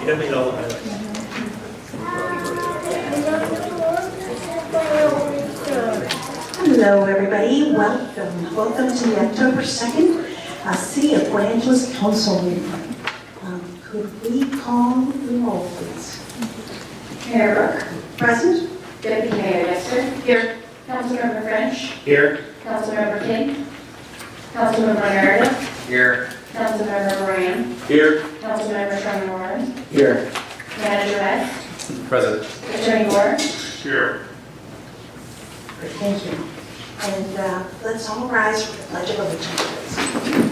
Yeah, made all the highlights. Hello, everybody. Welcome. Welcome to the October 2nd City of Port Angeles Council meeting. Could we call the roll, please? Mayor Brooke. Present? Deputy Mayor Dexter. Here. Councilmember French. Here. Councilmember King. Councilmember Meredith. Here. Councilmember Moran. Here. Councilmember Sherman Warren. Here. Manager West. Present. Attorney Moore. Here. Great, thank you. And let's all rise for the Pledge of Allegiance, please.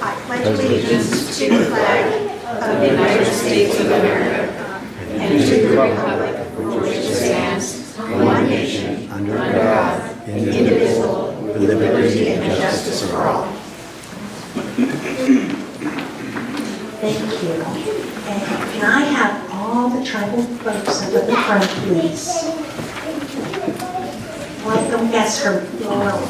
I pledge allegiance to the flag of the United States of America and to the republic for which it stands, one nation, under God, indivisible, with liberty and justice for all. Thank you. And can I have all the tribal folks up at the front, please? Welcome guests from Laurel.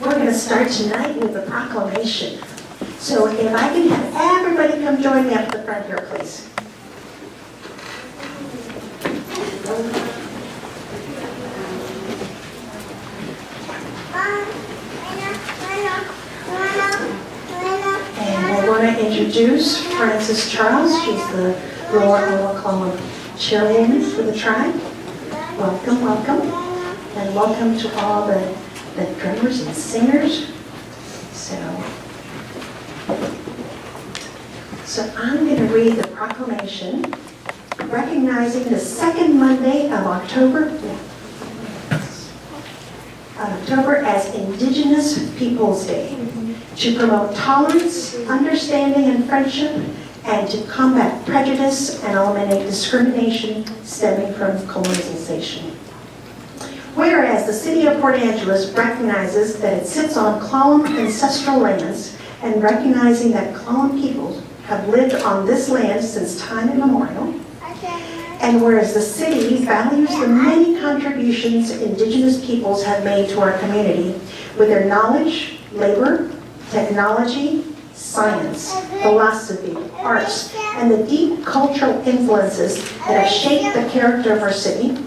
We're going to start tonight with a proclamation. So if I can have everybody come join me up at the front here, please. And we're going to introduce Frances Charles. She's the Lower Oklahoma chairwoman for the tribe. Welcome, welcome. And welcome to all the drummers and singers. So I'm going to read the proclamation recognizing the second Monday of October as Indigenous Peoples Day, to promote tolerance, understanding, and friendship, and to combat prejudice and eliminate discrimination stemming from colonization. Whereas the City of Port Angeles recognizes that it sits on Clallam ancestral lands, and recognizing that Clallam peoples have lived on this land since time immemorial, and whereas the city values the many contributions Indigenous peoples have made to our community with their knowledge, labor, technology, science, philosophy, arts, and the deep cultural influences that have shaped the character of our city,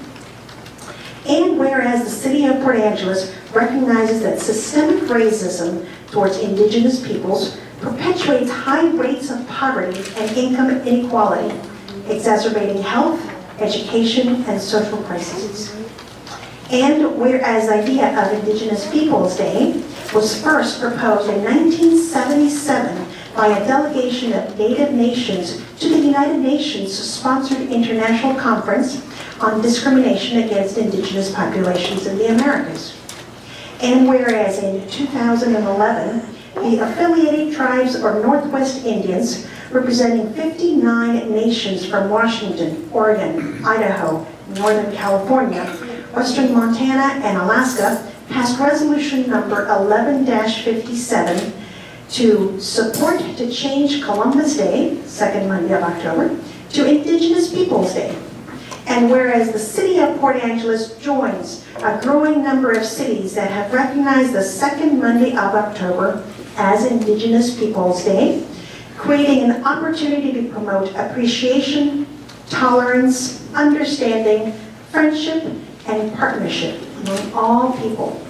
and whereas the City of Port Angeles recognizes that systemic racism towards Indigenous peoples perpetuates high rates of poverty and income inequality, exacerbating health, education, and social crises. And whereas the idea of Indigenous Peoples Day was first proposed in 1977 by a delegation of Native nations to the United Nations-sponsored International Conference on Discrimination Against Indigenous Populations in the Americas. And whereas in 2011, the affiliated tribes or Northwest Indians, representing 59 nations from Washington, Oregon, Idaho, Northern California, Western Montana, and Alaska, passed resolution number 11-57 to support to change Columbus Day, second Monday of October, to Indigenous Peoples Day. And whereas the City of Port Angeles joins a growing number of cities that have recognized the second Monday of October as Indigenous Peoples Day, creating an opportunity to promote appreciation, tolerance, understanding, friendship, and partnership among all people.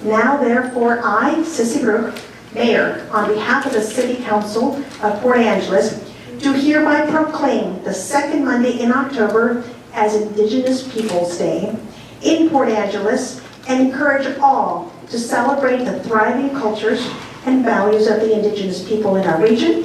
Now, therefore, I, Sissy Brooke, Mayor, on behalf of the City Council of Port Angeles, do hereby proclaim the second Monday in October as Indigenous Peoples Day in Port Angeles, and encourage all to celebrate the thriving cultures and values of the Indigenous people in our region,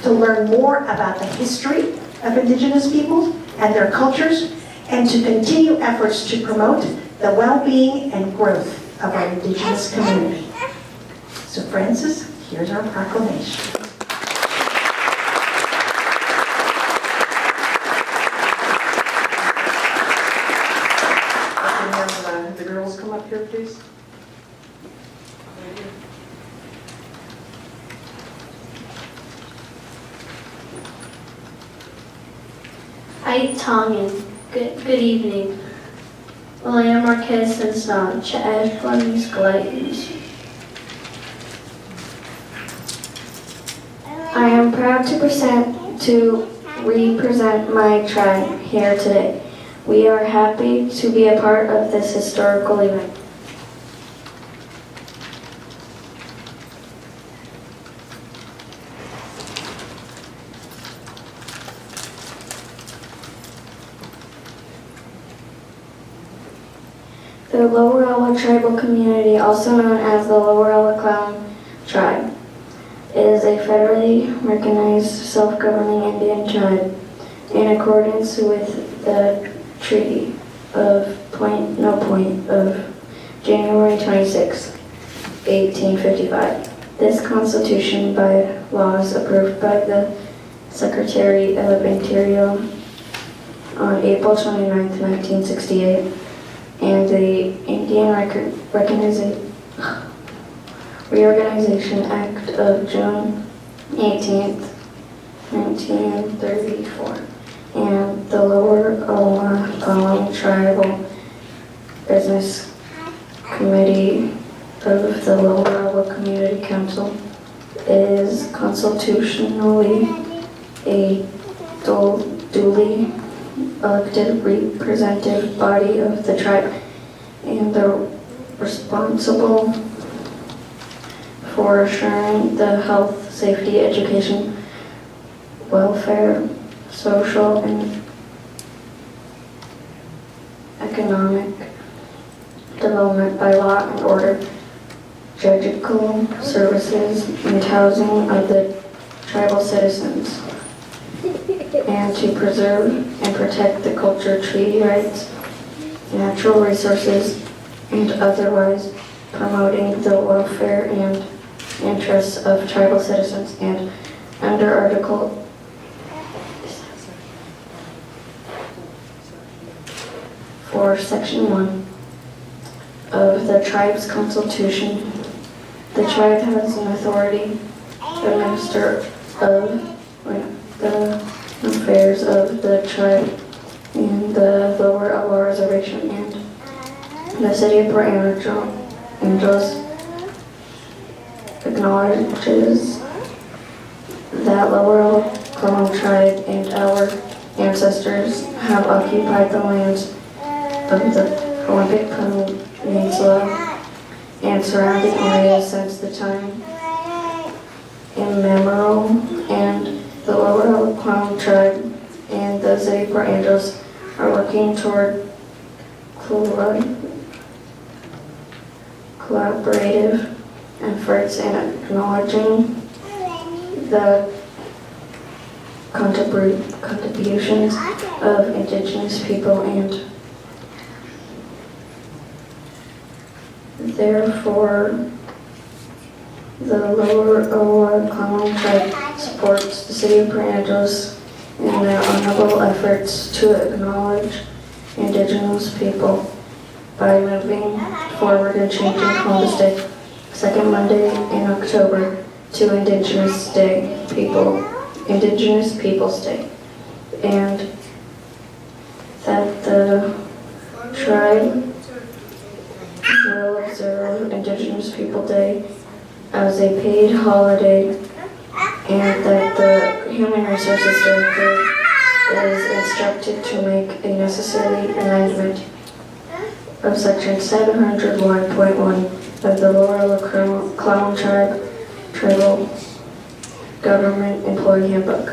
to learn more about the history of Indigenous peoples and their cultures, and to continue efforts to promote the well-being and growth of our Indigenous community. So Frances, here's our proclamation. Can have the girls come up here, please? Hi, Tom, and good evening. Elena Marquez Sansón, Chad Juanis Glayton. I am proud to represent my tribe here today. We are happy to be a part of this historical event. The Lower Ella tribal community, also known as the Lower Ella Clown tribe, is a federally recognized self-governing Indian tribe in accordance with the Treaty of of January 26, 1855. This constitution, by laws approved by the Secretary of Interior on April 29, 1968, and the Indian Reorganization Act of June 18, 1934, and the Lower Ella Clown Tribal Business Committee of the Lower Ella Community Council is constitutionally a duly elected representative body of the tribe and the responsible for assuring the health, safety, education, welfare, social, and economic development by law and order, judicial services, and housing of the tribal citizens, and to preserve and protect the culture, treaty rights, natural resources, and otherwise promoting the welfare and interests of tribal citizens. And under Article 4, Section 1 of the tribe's constitution, the tribe has an authority to minister of the affairs of the tribe in the Lower Ella Reservation, and the city of Port Angeles acknowledges that Lower Ella Clown tribe and our ancestors have occupied the lands of the Olympic Peninsula and surrounding areas since the time immemorial, and the Lower Ella Clown tribe and the city of Port Angeles are working toward collaborative efforts in acknowledging the contributions of Indigenous people, and therefore the Lower Ella Clown tribe supports the city of Port Angeles in their honorable efforts to acknowledge Indigenous people by moving forward and changing Columbus Day, second Monday in October, to Indigenous Peoples Day, and that the tribe will observe Indigenous People Day as a paid holiday, and that the Human Resources Director is instructed to make a necessary amendment of Section 701.1 of the Lower Ella Clown Tribe Tribal Government Employee Handbook.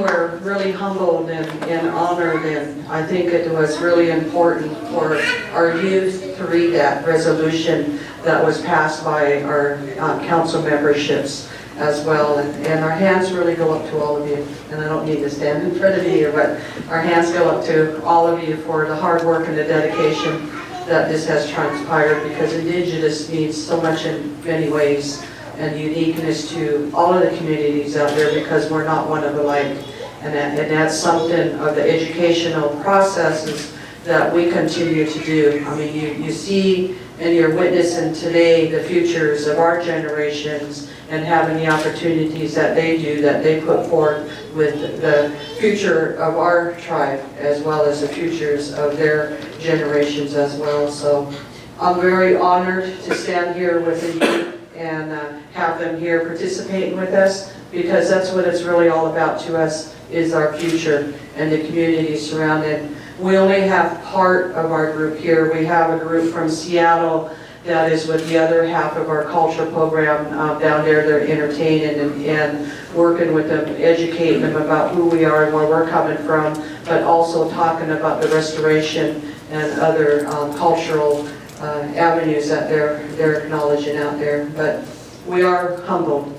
We're really humbled and honored, and I think it was really important for our youth to read that resolution that was passed by our council memberships as well. And our hands really go up to all of you, and I don't need to stand in front of you here, but our hands go up to all of you for the hard work and the dedication that this has transpired, because Indigenous means so much in many ways, and uniqueness to all of the communities out there, because we're not one of alike. And that's something of the educational processes that we continue to do. I mean, you see and you're witnessing today the futures of our generations and having the opportunities that they do, that they put forth with the future of our tribe as well as the futures of their generations as well. So I'm very honored to stand here with the youth and have them here participating with us, because that's what it's really all about to us, is our future and the community surrounding. We only have part of our group here. We have a group from Seattle that is with the other half of our culture program down there. They're entertaining and working with them, educating them about who we are and where we're coming from, but also talking about the restoration and other cultural avenues that they're acknowledging out there. But we are humbled.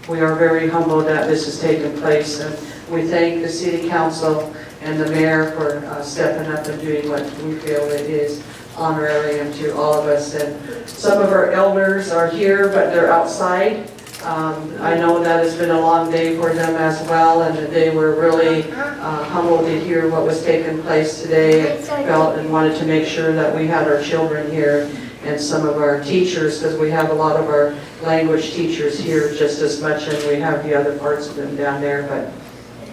We are very humbled that this has taken place, and we thank the City Council and the Mayor for stepping up and doing what we feel it is honorarium to all of us. And some of our elders are here, but they're outside. I know that has been a long day for them as well, and that they were really humbled to hear what was taking place today, and felt and wanted to make sure that we had our children here and some of our teachers, because we have a lot of our language teachers here just as much, and we have the other parts of them down there. But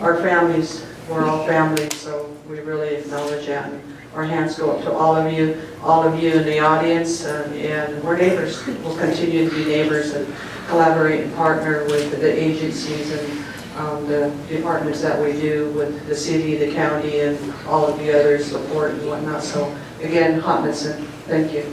our families, we're all families, so we really acknowledge that. And our hands go up to all of you in the audience, and we're neighbors. We'll continue to be neighbors and collaborate and partner with the agencies and the departments that we do with the city, the county, and all of the other support and whatnot. So again, Hotmanson, thank you.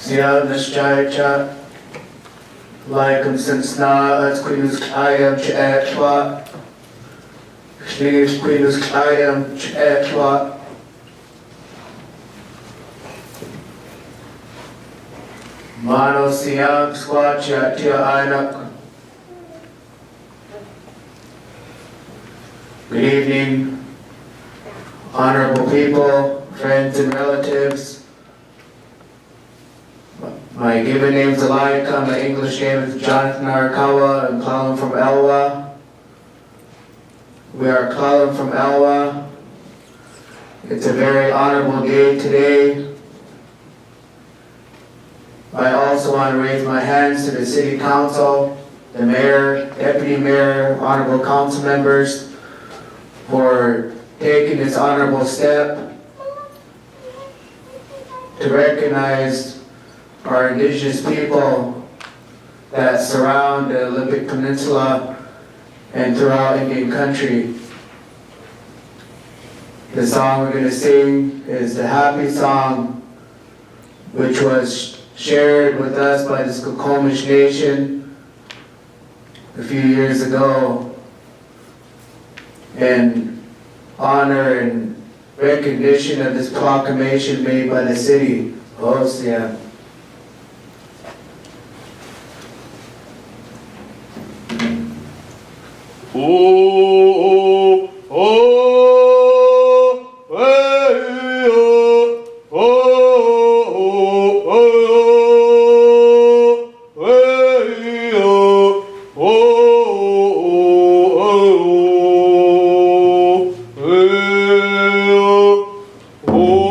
Siya Nishchaya Laikam Sinsna as Queenus Ayam Chetwa Shlish Queenus Ayam Chetwa Mano Siam Squatcha Tia Ainak. Good evening, honorable people, friends and relatives. My given name is Alika. My English name is Jonathan Arakawa. I'm calling from Elwa. We are calling from Elwa. It's a very honorable day today. I also want to raise my hands to the City Council, the Mayor, Deputy Mayor, honorable council members for taking this honorable step to recognize our indigenous people that surround the Olympic Peninsula and throughout Indian country. The song we're going to sing is the Happy Song, which was shared with us by the Skokomish Nation a few years ago in honor and recognition of this proclamation made by the city. Hosea. Oh, oh, oh, hey, oh, oh, oh, oh, hey, oh, oh, oh, hey, oh, oh, oh,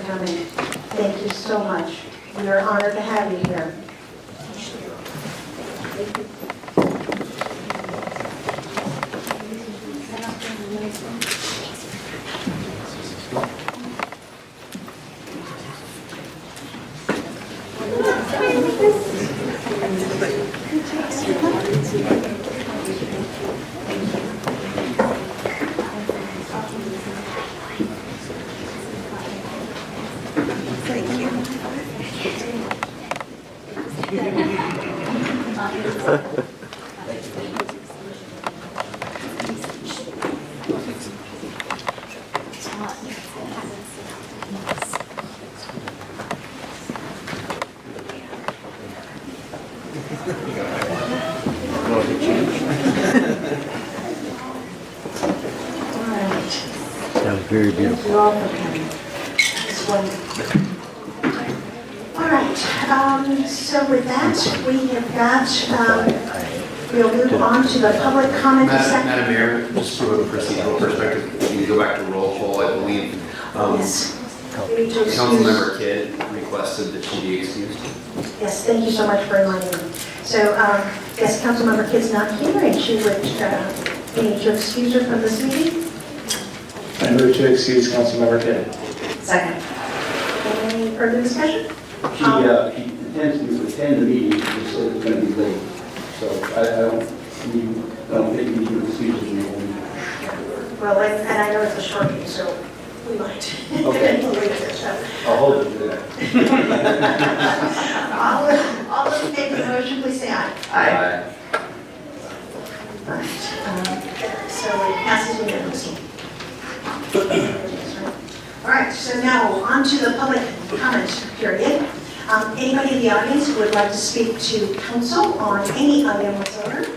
coming. Thank you so much. We are honored to have you here. That was very beautiful. Thank you all for coming. It's wonderful. All right, so with that, we have got, we'll move on to the public comment section. Madam Mayor, just from a procedural perspective, if you can go back to roll call, I believe. Yes. We need to excuse- Councilmember Kidd requested that she be excused. Yes, thank you so much for reminding me. So, yes, Councilmember Kidd's not here, and she would, we need to excuse her from this meeting. I move to excuse Councilmember Kidd. Second. Any further discussion? She intends to attend the meeting, she just said it's going to be late. So I don't think we need to excuse her. Well, and I know it's a short meeting, so we might. Okay. I'll hold it to that. All those in favor of the motion, please say aye. Aye. All right, so it passes unanimously. All right, so now on to the public comment period. Anybody in the audience who would like to speak to council on any item whatsoever,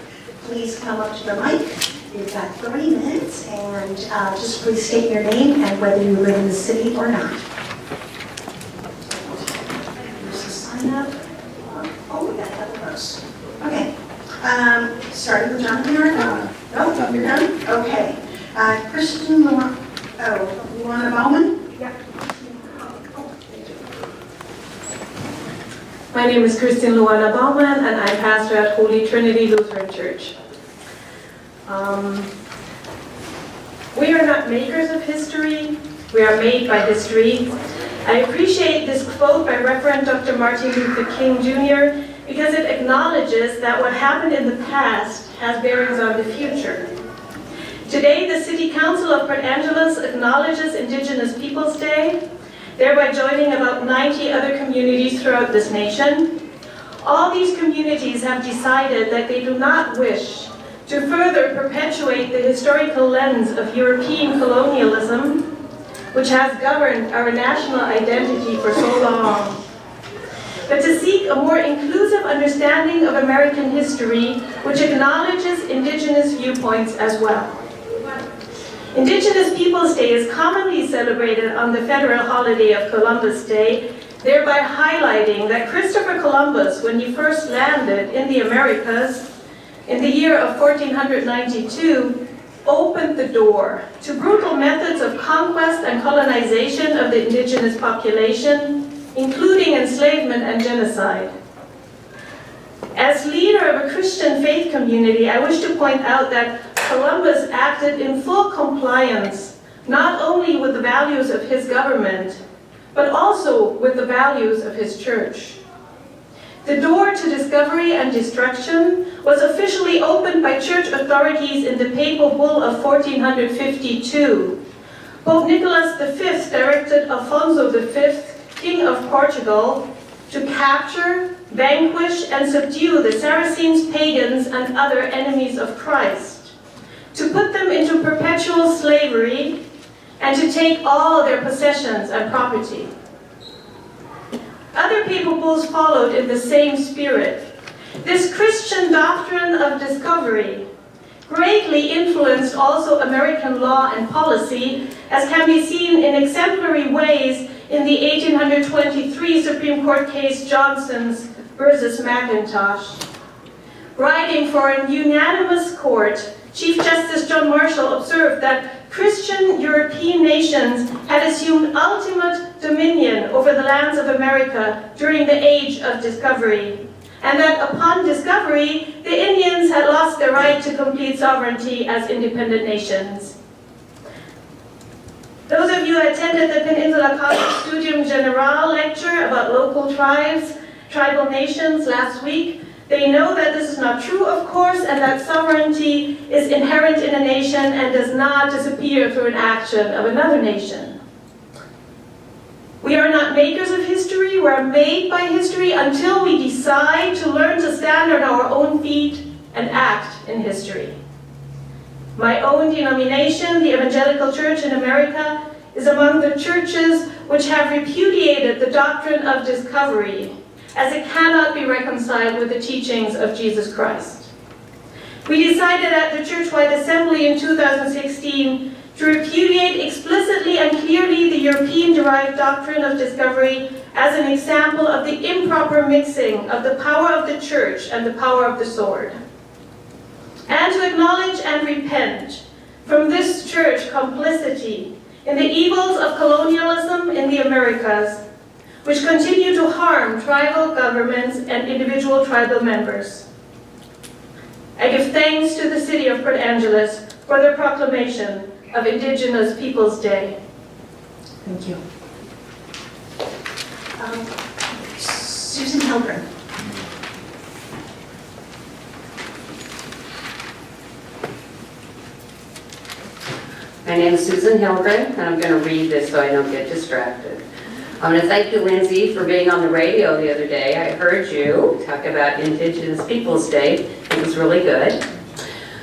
please come up to the mic. You've got 3 minutes, and just please state your name and whether you live in the city or not. There's a sign up. Oh, we got a couple of those. Okay. Starting with Jonathan or no? No, you're done? Okay. Kristen Luana Bauman? Yeah. My name is Christine Luana Baumann, and I'm pastor at Holy Trinity Lutheran Church. We are not makers of history, we are made by history. I appreciate this quote by Reverend Dr. Martin Luther King Jr. because it acknowledges that what happened in the past has bearings on the future. Today, the City Council of Port Angeles acknowledges Indigenous Peoples Day, thereby joining about 90 other communities throughout this nation. All these communities have decided that they do not wish to further perpetuate the historical lens of European colonialism, which has governed our national identity for so long, but to seek a more inclusive understanding of American history, which acknowledges Indigenous viewpoints as well. Indigenous Peoples Day is commonly celebrated on the federal holiday of Columbus Day, thereby highlighting that Christopher Columbus, when he first landed in the Americas in the year of 1492, opened the door to brutal methods of conquest and colonization of the indigenous population, including enslavement and genocide. As leader of a Christian faith community, I wish to point out that Columbus acted in full compliance, not only with the values of his government, but also with the values of his church. The door to discovery and destruction was officially opened by church authorities in the Papal Bull of 1452. Pope Nicholas V directed Alfonso V, King of Portugal, to capture, vanquish, and subdue the Saracens, pagans, and other enemies of Christ, to put them into perpetual slavery, and to take all their possessions and property. Other papal bulls followed in the same spirit. This Christian doctrine of discovery greatly influenced also American law and policy, as can be seen in exemplary ways in the 1823 Supreme Court case Johnson's versus McIntosh. Writing for a unanimous court, Chief Justice John Marshall observed that Christian European nations had assumed ultimate dominion over the lands of America during the Age of Discovery, and that upon discovery, the Indians had lost their right to complete sovereignty as independent nations. Those of you who attended the Peninsula College Studium General lecture about local tribes, tribal nations last week, they know that this is not true, of course, and that sovereignty is inherent in a nation and does not disappear through an action of another nation. We are not makers of history, we are made by history until we decide to learn to stand on our own feet and act in history. My own denomination, the Evangelical Church in America, is among the churches which have repudiated the doctrine of discovery, as it cannot be reconciled with the teachings of Jesus Christ. We decided at the Churchwide Assembly in 2016 to repudiate explicitly and clearly the European-derived doctrine of discovery as an example of the improper mixing of the power of the church and the power of the sword. And to acknowledge and repent from this church complicity in the evils of colonialism in the Americas, which continue to harm tribal governments and individual tribal members. I give thanks to the City of Port Angeles for their proclamation of Indigenous Peoples Day. Thank you. Susan Hilgren. My name is Susan Hilgren, and I'm going to read this so I don't get distracted. I want to thank you, Lindsay, for being on the radio the other day. I heard you talk about Indigenous Peoples Day. It was really good.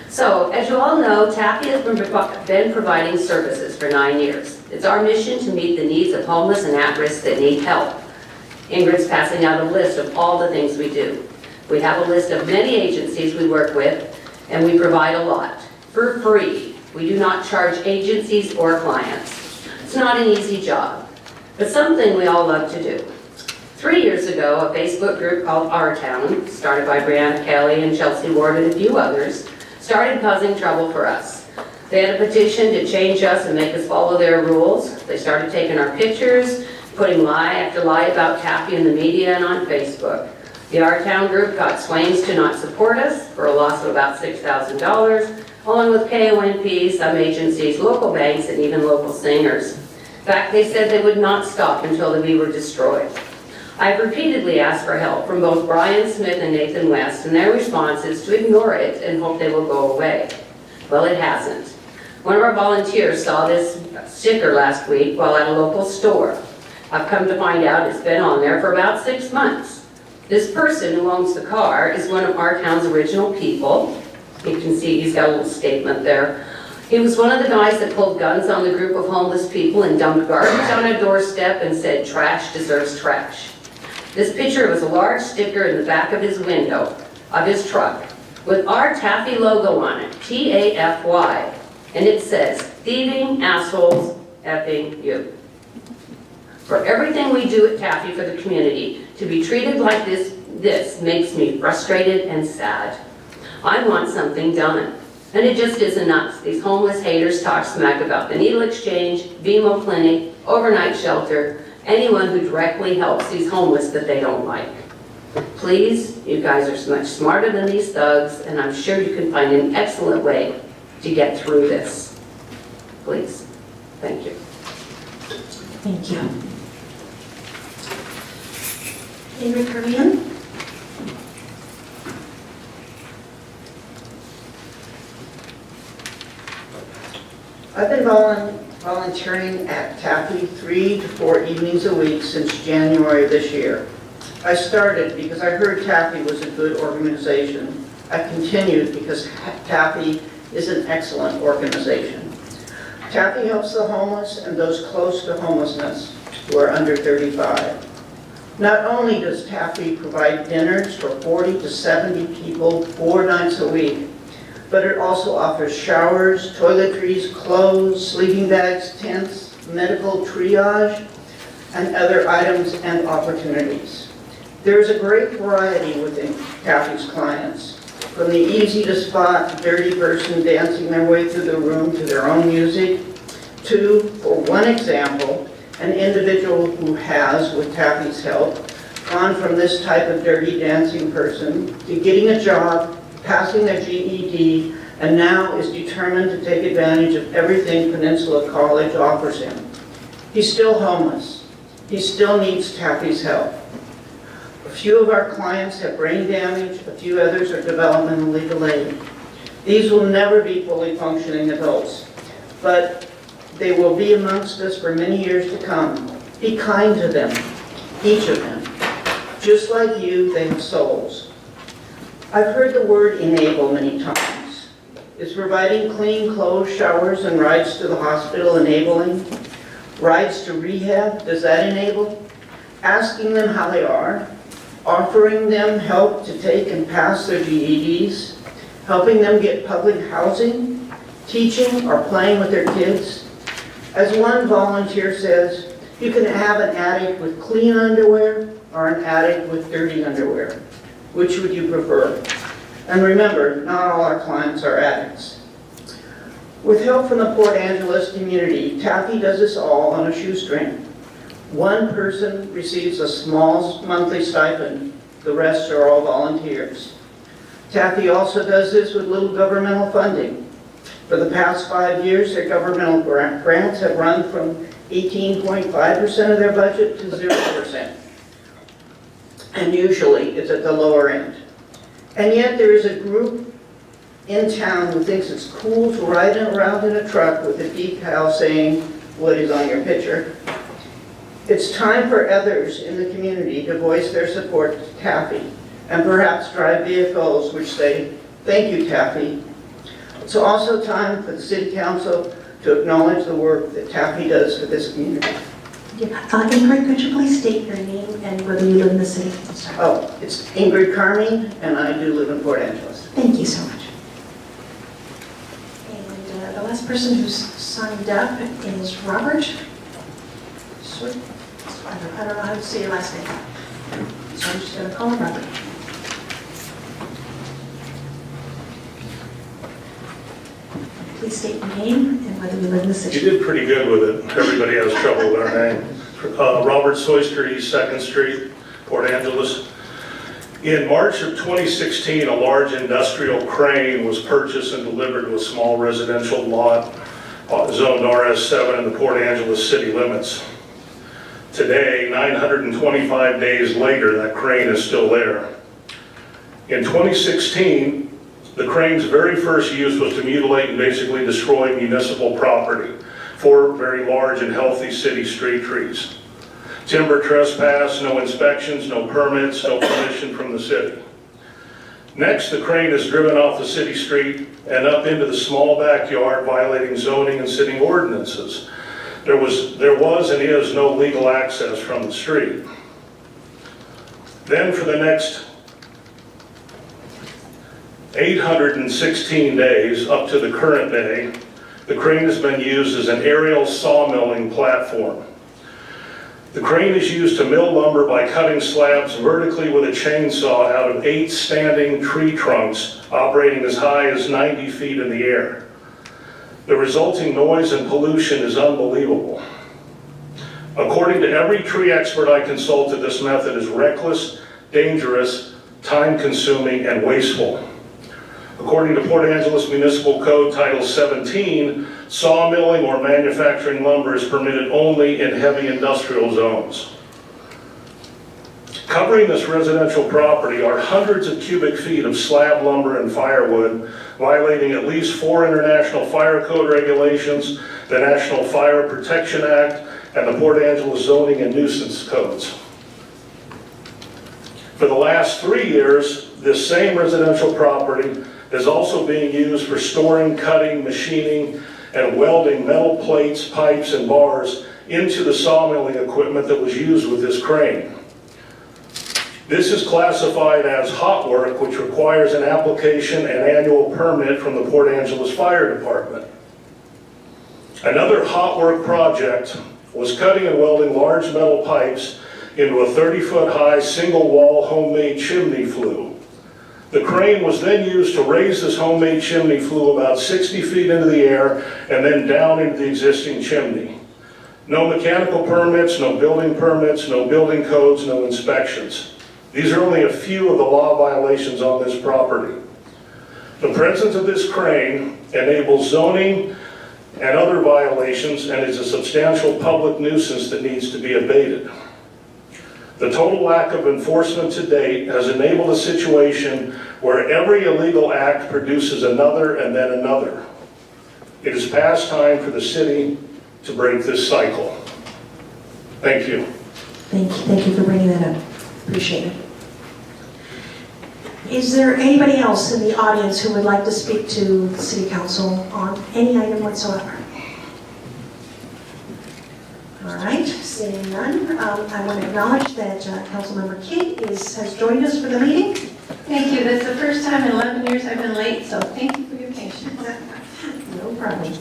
So, as you all know, Taffy has been providing services for 9 years. It's our mission to meet the needs of homeless and at-risk that need help. Ingrid's passing out a list of all the things we do. We have a list of many agencies we work with, and we provide a lot for free. We do not charge agencies or clients. It's not an easy job, but something we all love to do. 3 years ago, a Facebook group called Our Town, started by Brianna Kelly and Chelsea Ward and a few others, started causing trouble for us. They had a petition to change us and make us follow their rules. They started taking our pictures, putting lie after lie about Taffy in the media and on Facebook. The Our Town group got Swains to not support us for a loss of about $6,000, along with KONP, some agencies, local banks, and even local singers. In fact, they said they would not stop until we were destroyed. I've repeatedly asked for help from both Brian Smith and Nathan West, and their response is to ignore it and hope they will go away. Well, it hasn't. One of our volunteers saw this sticker last week while at a local store. I've come to find out it's been on there for about 6 months. This person who owns the car is one of our town's original people. You can see he's got a little statement there. He was one of the guys that pulled guns on the group of homeless people and dumped garbage on a doorstep and said, "Trash deserves trash." This picture was a large sticker in the back of his window of his truck with our Taffy logo on it, T-A-F-Y, and it says, "Thieving assholes effing you." For everything we do at Taffy for the community, to be treated like this makes me frustrated and sad. I want something done. And it just isn't us. These homeless haters talk smack about the needle exchange, BMO clinic, overnight shelter, anyone who directly helps these homeless that they don't like. Please, you guys are much smarter than these thugs, and I'm sure you can find an excellent way to get through this. Please. Thank you. Thank you. Ingrid Korean. I've been volunteering at Taffy 3 to 4 evenings a week since January of this year. I started because I heard Taffy was a good organization. I continued because Taffy is an excellent organization. Taffy helps the homeless and those close to homelessness who are under 35. Not only does Taffy provide dinners for 40 to 70 people 4 nights a week, but it also offers showers, toiletries, clothes, sleeping bags, tents, medical triage, and other items and opportunities. There is a great variety within Taffy's clients. from the easy to spot dirty person dancing their way through the room to their own music, to, for one example, an individual who has, with Taffy's help, gone from this type of dirty dancing person to getting a job, passing their GED, and now is determined to take advantage of everything Peninsula College offers him. He's still homeless. He still needs Taffy's help. A few of our clients have brain damage, a few others are developmentally delayed. These will never be fully functioning adults, but they will be amongst us for many years to come. Be kind to them, each of them. Just like you, they have souls. I've heard the word enable many times. Is providing clean clothes, showers, and rides to the hospital enabling? Rides to rehab, does that enable? Asking them how they are? Offering them help to take and pass their GEDs? Helping them get public housing? Teaching or playing with their kids? As one volunteer says, you can have an addict with clean underwear or an addict with dirty underwear. Which would you prefer? And remember, not all our clients are addicts. With help from the Port Angeles community, Taffy does this all on a shoestring. One person receives a small monthly stipend, the rest are all volunteers. Taffy also does this with little governmental funding. For the past 5 years, their governmental grants have run from 18.5% of their budget to 0%. And usually it's at the lower end. And yet there is a group in town who thinks it's cool to ride around in a truck with a decal saying, "What is on your picture?" It's time for others in the community to voice their support to Taffy and perhaps drive vehicles which say, "Thank you, Taffy." It's also time for the City Council to acknowledge the work that Taffy does for this community. Ingrid, could you please state your name and whether you live in the city? Oh, it's Ingrid Carmine, and I do live in Port Angeles. Thank you so much. And the last person who's signed up is Robert. I don't know how to say your last name, so I'm just going to call him Robert. Please state your name and whether you live in the city. You did pretty good with it. Everybody has trouble with our name. Robert Soyster, East 2nd Street, Port Angeles. In March of 2016, a large industrial crane was purchased and delivered to a small residential lot zoned RS7 in the Port Angeles city limits. Today, 925 days later, that crane is still there. In 2016, the crane's very first use was to mutilate and basically destroy municipal property, 4 very large and healthy city street trees. Timber trespass, no inspections, no permits, no permission from the city. Next, the crane is driven off the city street and up into the small backyard, violating zoning and city ordinances. There was and is no legal access from the street. Then for the next 816 days, up to the current day, the crane has been used as an aerial sawmilling platform. The crane is used to mill lumber by cutting slabs vertically with a chainsaw out of 8 standing tree trunks operating as high as 90 feet in the air. The resulting noise and pollution is unbelievable. According to every tree expert I consulted, this method is reckless, dangerous, time-consuming, and wasteful. According to Port Angeles Municipal Code Title 17, sawmilling or manufacturing lumber is permitted only in heavy industrial zones. Covering this residential property are hundreds of cubic feet of slab lumber and firewood, violating at least 4 International Fire Code regulations, the National Fire Protection Act, and the Port Angeles Zoning and Nuisance Codes. For the last 3 years, this same residential property is also being used for storing, cutting, machining, and welding metal plates, pipes, and bars into the sawmilling equipment that was used with this crane. This is classified as hot work, which requires an application and annual permit from the Port Angeles Fire Department. Another hot work project was cutting and welding large metal pipes into a 30-foot high single-wall homemade chimney flue. The crane was then used to raise this homemade chimney, flew about 60 feet into the air, and then down into the existing chimney. No mechanical permits, no building permits, no building codes, no inspections. These are only a few of the law violations on this property. The presence of this crane enables zoning and other violations and is a substantial public nuisance that needs to be abated. The total lack of enforcement to date has enabled a situation where every illegal act produces another and then another. It is past time for the city to break this cycle. Thank you. Thank you for bringing that up. Appreciate it. Is there anybody else in the audience who would like to speak to the City Council on any item whatsoever? All right, seeing none, I want to acknowledge that Councilmember King has joined us for the meeting. Thank you. That's the first time in 11 years I've been late, so thank you for your patience. No problem.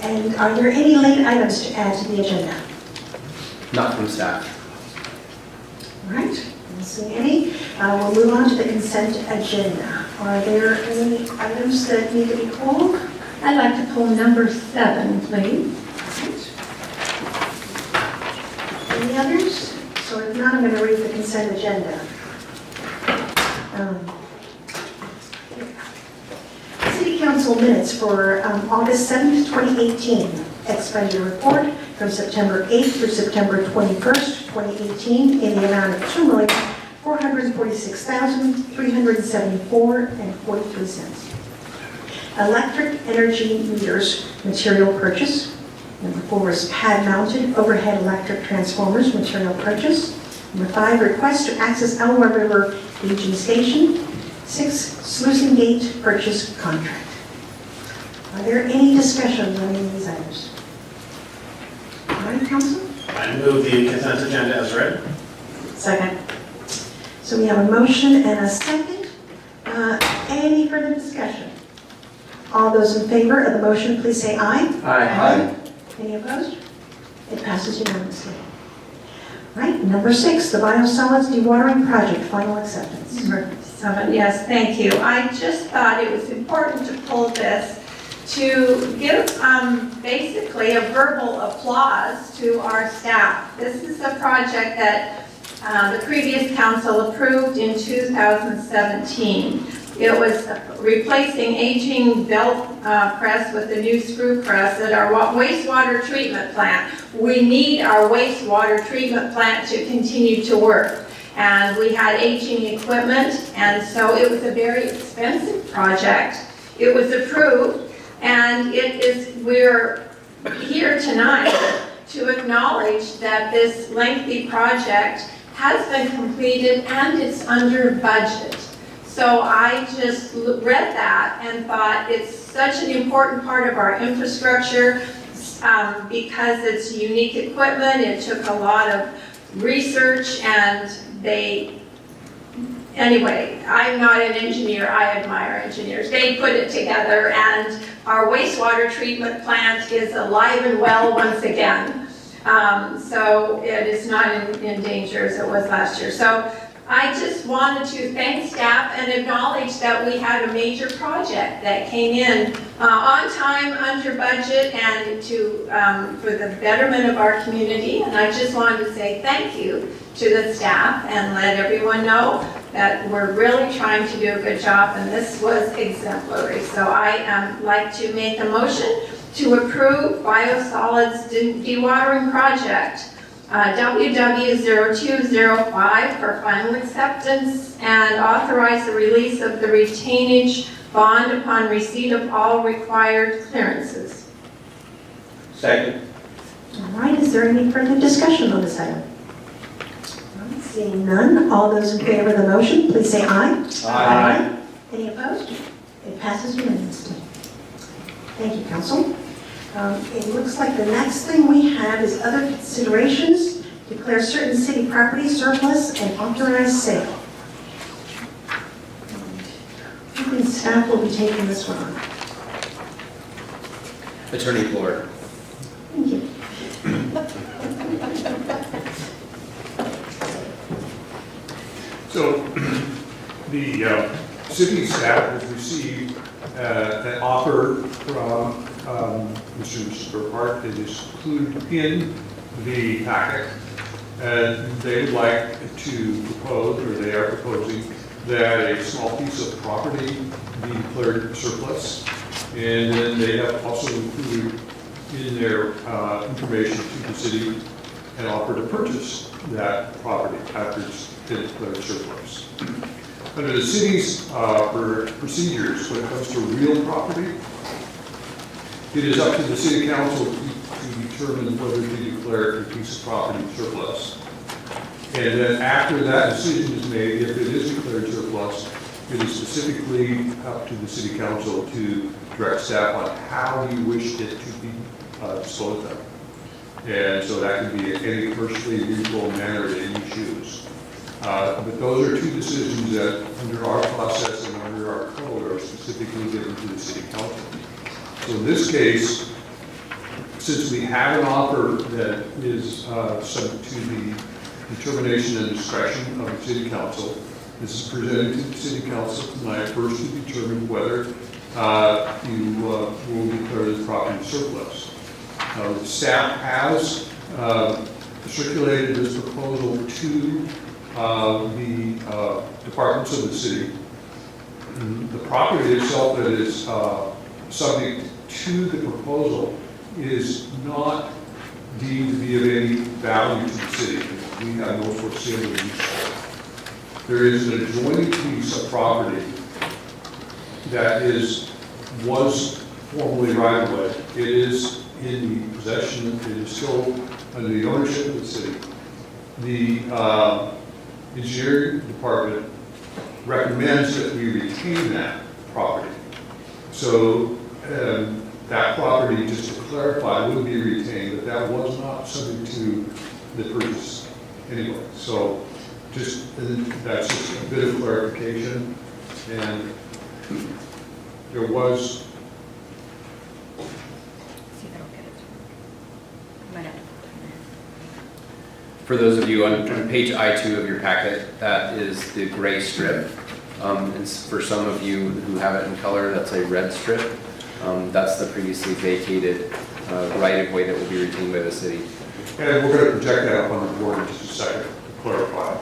And are there any late items to add to the agenda? Not from staff. All right, I don't see any. We'll move on to the consent agenda. Are there any items that need to be pulled? I'd like to pull number 7, please. Any others? So if not, I'm going to read the consent agenda. City Council minutes for August 7th, 2018. Expenditure report from September 8th through September 21st, 2018 in the amount of $2,446,374.43. Electric energy meters material purchase. Number 4 is pad-mounted overhead electric transformers material purchase. Number 5, request to access Elwha River Aging Station. 6, sluicing gate purchase contract. Are there any discussions on any of these items? All right, Council? I move the consent agenda as read. Second. So we have a motion and a second. Any further discussion? All those in favor of the motion, please say aye. Aye. Any opposed? It passes unanimously. Right, number 6, the biosolids dewatering project, final acceptance. Number 7, yes, thank you. I just thought it was important to pull this to give basically a verbal applause to our staff. This is a project that the previous council approved in 2017. It was replacing aging belt press with a new screw press at our wastewater treatment plant. We need our wastewater treatment plant to continue to work. And we had aging equipment, and so it was a very expensive project. It was approved, and we're here tonight to acknowledge that this lengthy project has been completed and it's under budget. So I just read that and thought it's such an important part of our infrastructure because it's unique equipment. It took a lot of research and anyway, I'm not an engineer, I admire engineers. They put it together and our wastewater treatment plant is alive and well once again. So it is not in danger as it was last year. So I just wanted to thank staff and acknowledge that we had a major project that came in on time, under budget, and for the betterment of our community. And I just wanted to say thank you to the staff and let everyone know that we're really trying to do a good job, and this was exemplary. So I like to make a motion to approve biosolids dewatering project WW0205 for final acceptance and authorize the release of the retainage bond upon receipt of all required clearances. Second. All right, is there any further discussion on this item? Seeing none, all those in favor of the motion, please say aye. Aye. Any opposed? It passes unanimously. Thank you, Council. It looks like the next thing we have is other considerations. Declare certain city property surplus and authorize sale. I think staff will be taking this one on. Attorney Floor. Thank you. So The city staff has received an offer from Mr. and Mrs. Burkhart that is included in the packet. And they would like to propose, or they are proposing, that a small piece of property be declared surplus. And then they have also included in their information to the city an offer to purchase that property after it's been declared surplus. Under the city's procedures, when it comes to real property, it is up to the city council to determine whether to declare a piece of property surplus. And then after that decision is made, if it is declared surplus, it is specifically up to the city council to direct staff on how you wish it to be disposed of. And so that can be in any commercially reasonable manner that you choose. But those are two decisions that, under our process and under our code, are specifically given to the city council. So in this case, since we have an offer that is subject to the determination and discretion of the city council, this is presented to the city council tonight first to determine whether you will declare the property surplus. The staff has circulated this proposal to the departments of the city. The property itself that is subject to the proposal is not deemed to be of any value to the city. We have no for sale use. There is an adjoining piece of property that was formerly right of way. It is in the possession, it is still under the ownership of the city. The engineering department recommends that we retain that property. So that property, just to clarify, would be retained, but that was not subject to the purchase anyway. So that's just a bit of clarification. And there was For those of you on page I2 of your packet, that is the gray strip. And for some of you who have it in color, that's a red strip. That's the previously vacated right-of-way that will be retained by the city. And we're going to project that up on the board in just a second to clarify.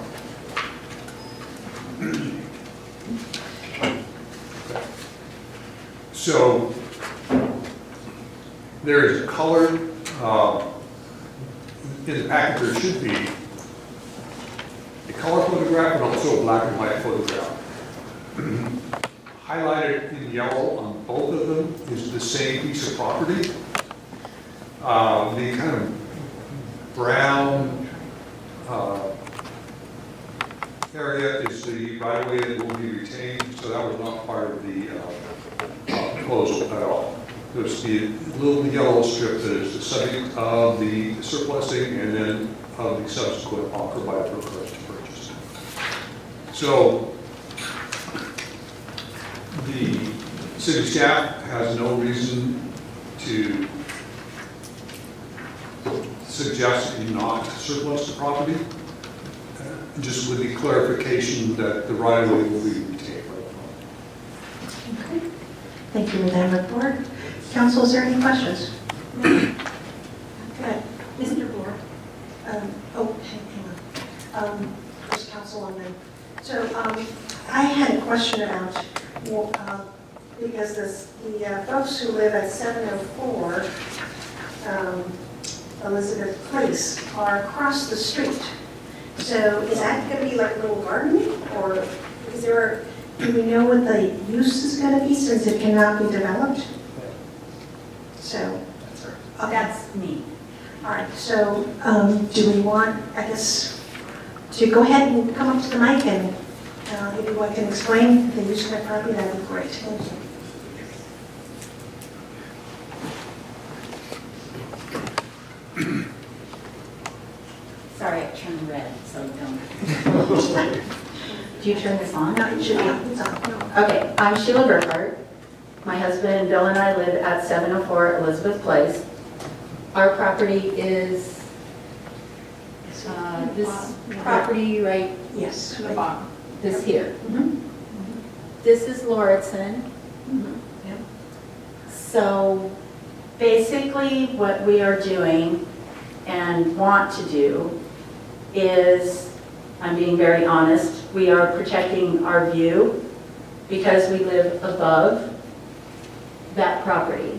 So there is a color in the packet. There should be a color photograph and also a black and white photograph. Highlighted in yellow on both of them is the same piece of property. The kind of brown area is the right-of-way that will be retained, so that was not part of the proposal at all. There's the little yellow strip that is the subject of the surplusing and then of the subsequent offer by the broker to purchase. So the city staff has no reason to suggest you not surplus the property, just with the clarification that the right-of-way will be retained. Okay. Thank you for that report. Council, is there any questions? Good. Mr. Bloor. Hang on. First Councilwoman. So I had a question about, because the folks who live at 704 Elizabeth Place are across the street. So is that going to be like a little garden, or is there, do we know what the use is going to be since it cannot be developed? So, okay. That's me. All right, so do we want, I guess, to go ahead and come up to the mic and if you can explain the use of that property, that would be great. Thank you. Sorry, it turned red, so don't. Do you turn this on? No, it should be on. It's on. No. Okay, I'm Sheila Burkhart. My husband Bill and I live at 704 Elizabeth Place. Our property is this property right, Yes. this here. this is Lauritsen. Yep. So basically what we are doing and want to do is, I'm being very honest, we are protecting our view because we live above that property.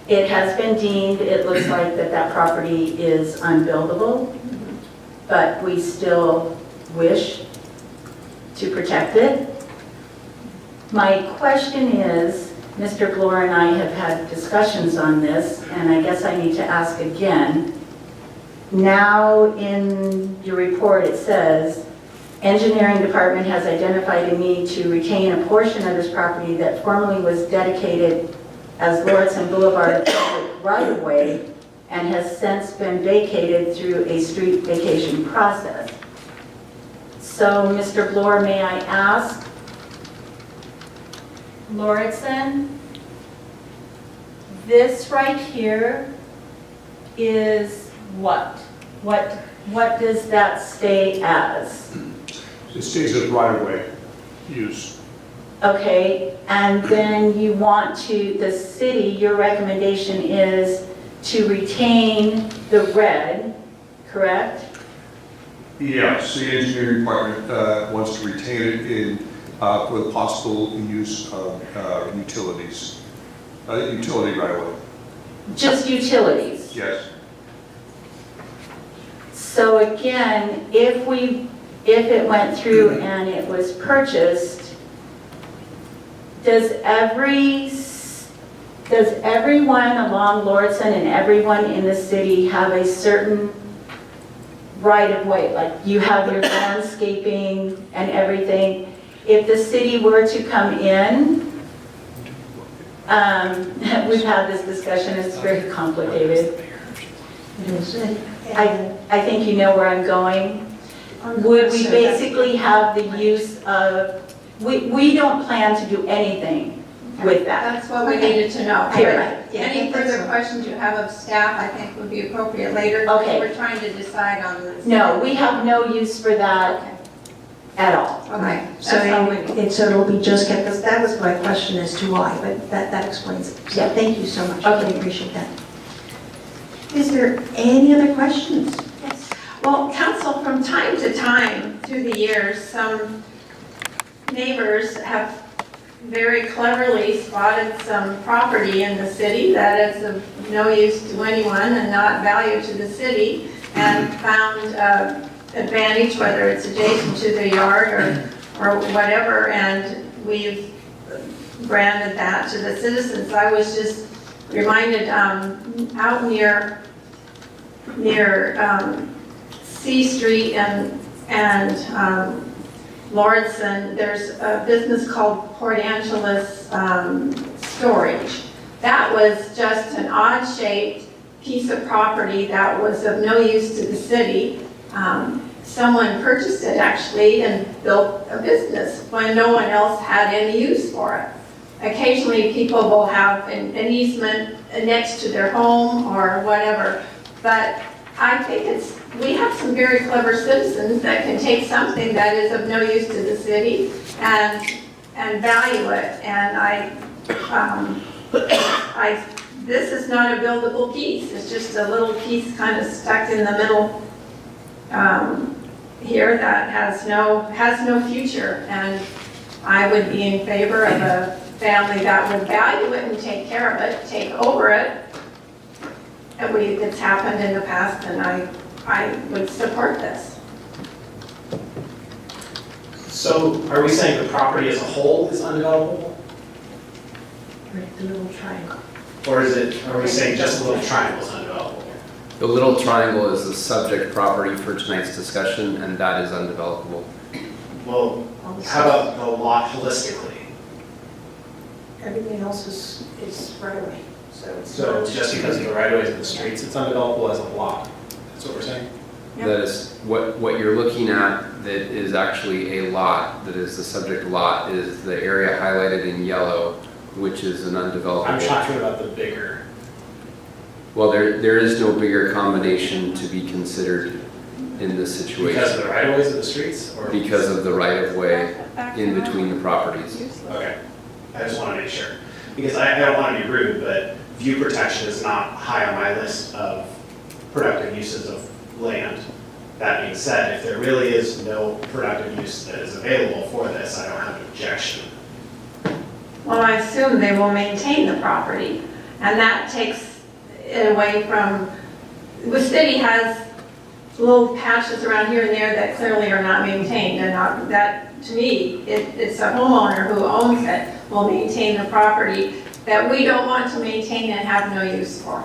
It has been deemed, it looks like that property is unbuildable, but we still wish to protect it. My question is, Mr. Glore and I have had discussions on this, and I guess I need to ask again. Now in your report it says, engineering department has identified a need to retain a portion of this property that formerly was dedicated as Lauritsen Boulevard right-of-way and has since been vacated through a street vacation process. So, Mr. Glore, may I ask, Lauritsen, this right here is what? What does that stay as? It stays as right-of-way use. Okay, and then you want to, the city, your recommendation is to retain the red, correct? Yes, the engineering department wants to retain it in, for the possible use of utilities, utility right-of-way. Just utilities. Yes. So again, if it went through and it was purchased, does everyone along Lauritsen and everyone in the city have a certain right-of-way? Like you have your landscaping and everything. If the city were to come in, we've had this discussion, it's very complicated. I think you know where I'm going. Would we basically have the use of, we don't plan to do anything with that. That's what we needed to know. Period. Any further questions you have of staff, I think would be appropriate later. Okay. We're trying to decide on this. No, we have no use for that at all. Okay. So it'll be just get this, that was my question as to why, but that explains it. So Yeah. thank you so much. Okay. I appreciate that. Is there any other questions? Yes. Well, council, from time to time through the years, some neighbors have very cleverly spotted some property in the city that is of no use to anyone and not value to the city, and found advantage, whether it's adjacent to the yard or whatever, and we've granted that to the citizens. I was just reminded out near C Street and Lauritsen, there's a business called Port Angeles Storage. That was just an odd-shaped piece of property that was of no use to the city. Someone purchased it actually and built a business when no one else had any use for it. Occasionally people will have an easement next to their home or whatever, but I think we have some very clever citizens that can take something that is of no use to the city and value it. And this is not a buildable piece. It's just a little piece kind of stuck in the middle here that has no future. And I would be in favor of a family that would value it and take care of it, take over it. It's happened in the past, and I would support this. So are we saying the property as a whole is undevelopable? Right, the little triangle. Or are we saying just the little triangle is undevelopable? The little triangle is the subject property for tonight's discussion, and that is undevelopable. Well, how about the lot holistically? Everything else is right away. So just because of the right of ways in the streets, it's undevelopable as a lot. That's what we're saying? That is, what you're looking at that is actually a lot, that is the subject lot, is the area highlighted in yellow, which is an undevelopable. I'm talking about the bigger. Well, there is no bigger combination to be considered in this situation. Because of the right of ways of the streets? Or Because of the right of way. in between the properties. Okay, I just want to make sure. Because I don't want to be rude, but view protection is not high on my list of productive uses of land. That being said, if there really is no productive use that is available for this, I don't have an objection. Well, I assume they will maintain the property, and that takes it away from, the city has little patches around here and there that clearly are not maintained, and not, that, to me, it's a homeowner who owns it will maintain the property that we don't want to maintain and have no use for.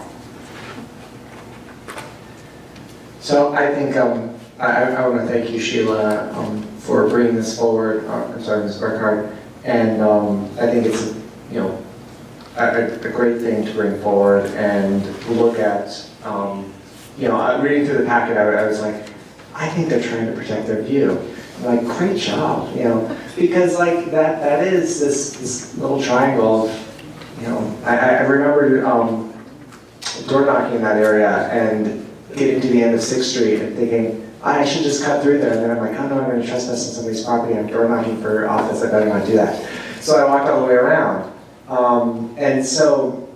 So I think, I want to thank you, Sheila, for bringing this forward, I'm sorry, Ms. Burkhardt, and I think it's, you know, a great thing to bring forward and look at, you know, reading through the packet, I was like, I think they're trying to protect their view. I'm like, great job, you know, because like that is this little triangle of, you know, I remember door knocking in that area and getting to the end of 6th Street and thinking, I should just cut through there. And then I'm like, oh no, I'm going to trespass on somebody's property. I'm door knocking for office. I better not do that. So I walked all the way around. And so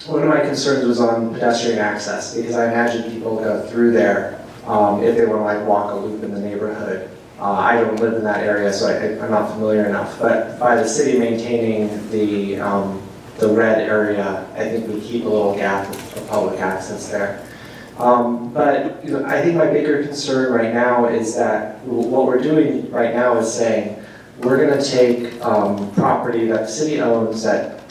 one of my concerns was on pedestrian access, because I imagine people go through there if they want to like walk a loop in the neighborhood. I don't live in that area, so I'm not familiar enough. But by the city maintaining the red area, I think we keep a little gap of public access there. But you know, I think my bigger concern right now is that what we're doing right now is saying we're going to take property that the city owns that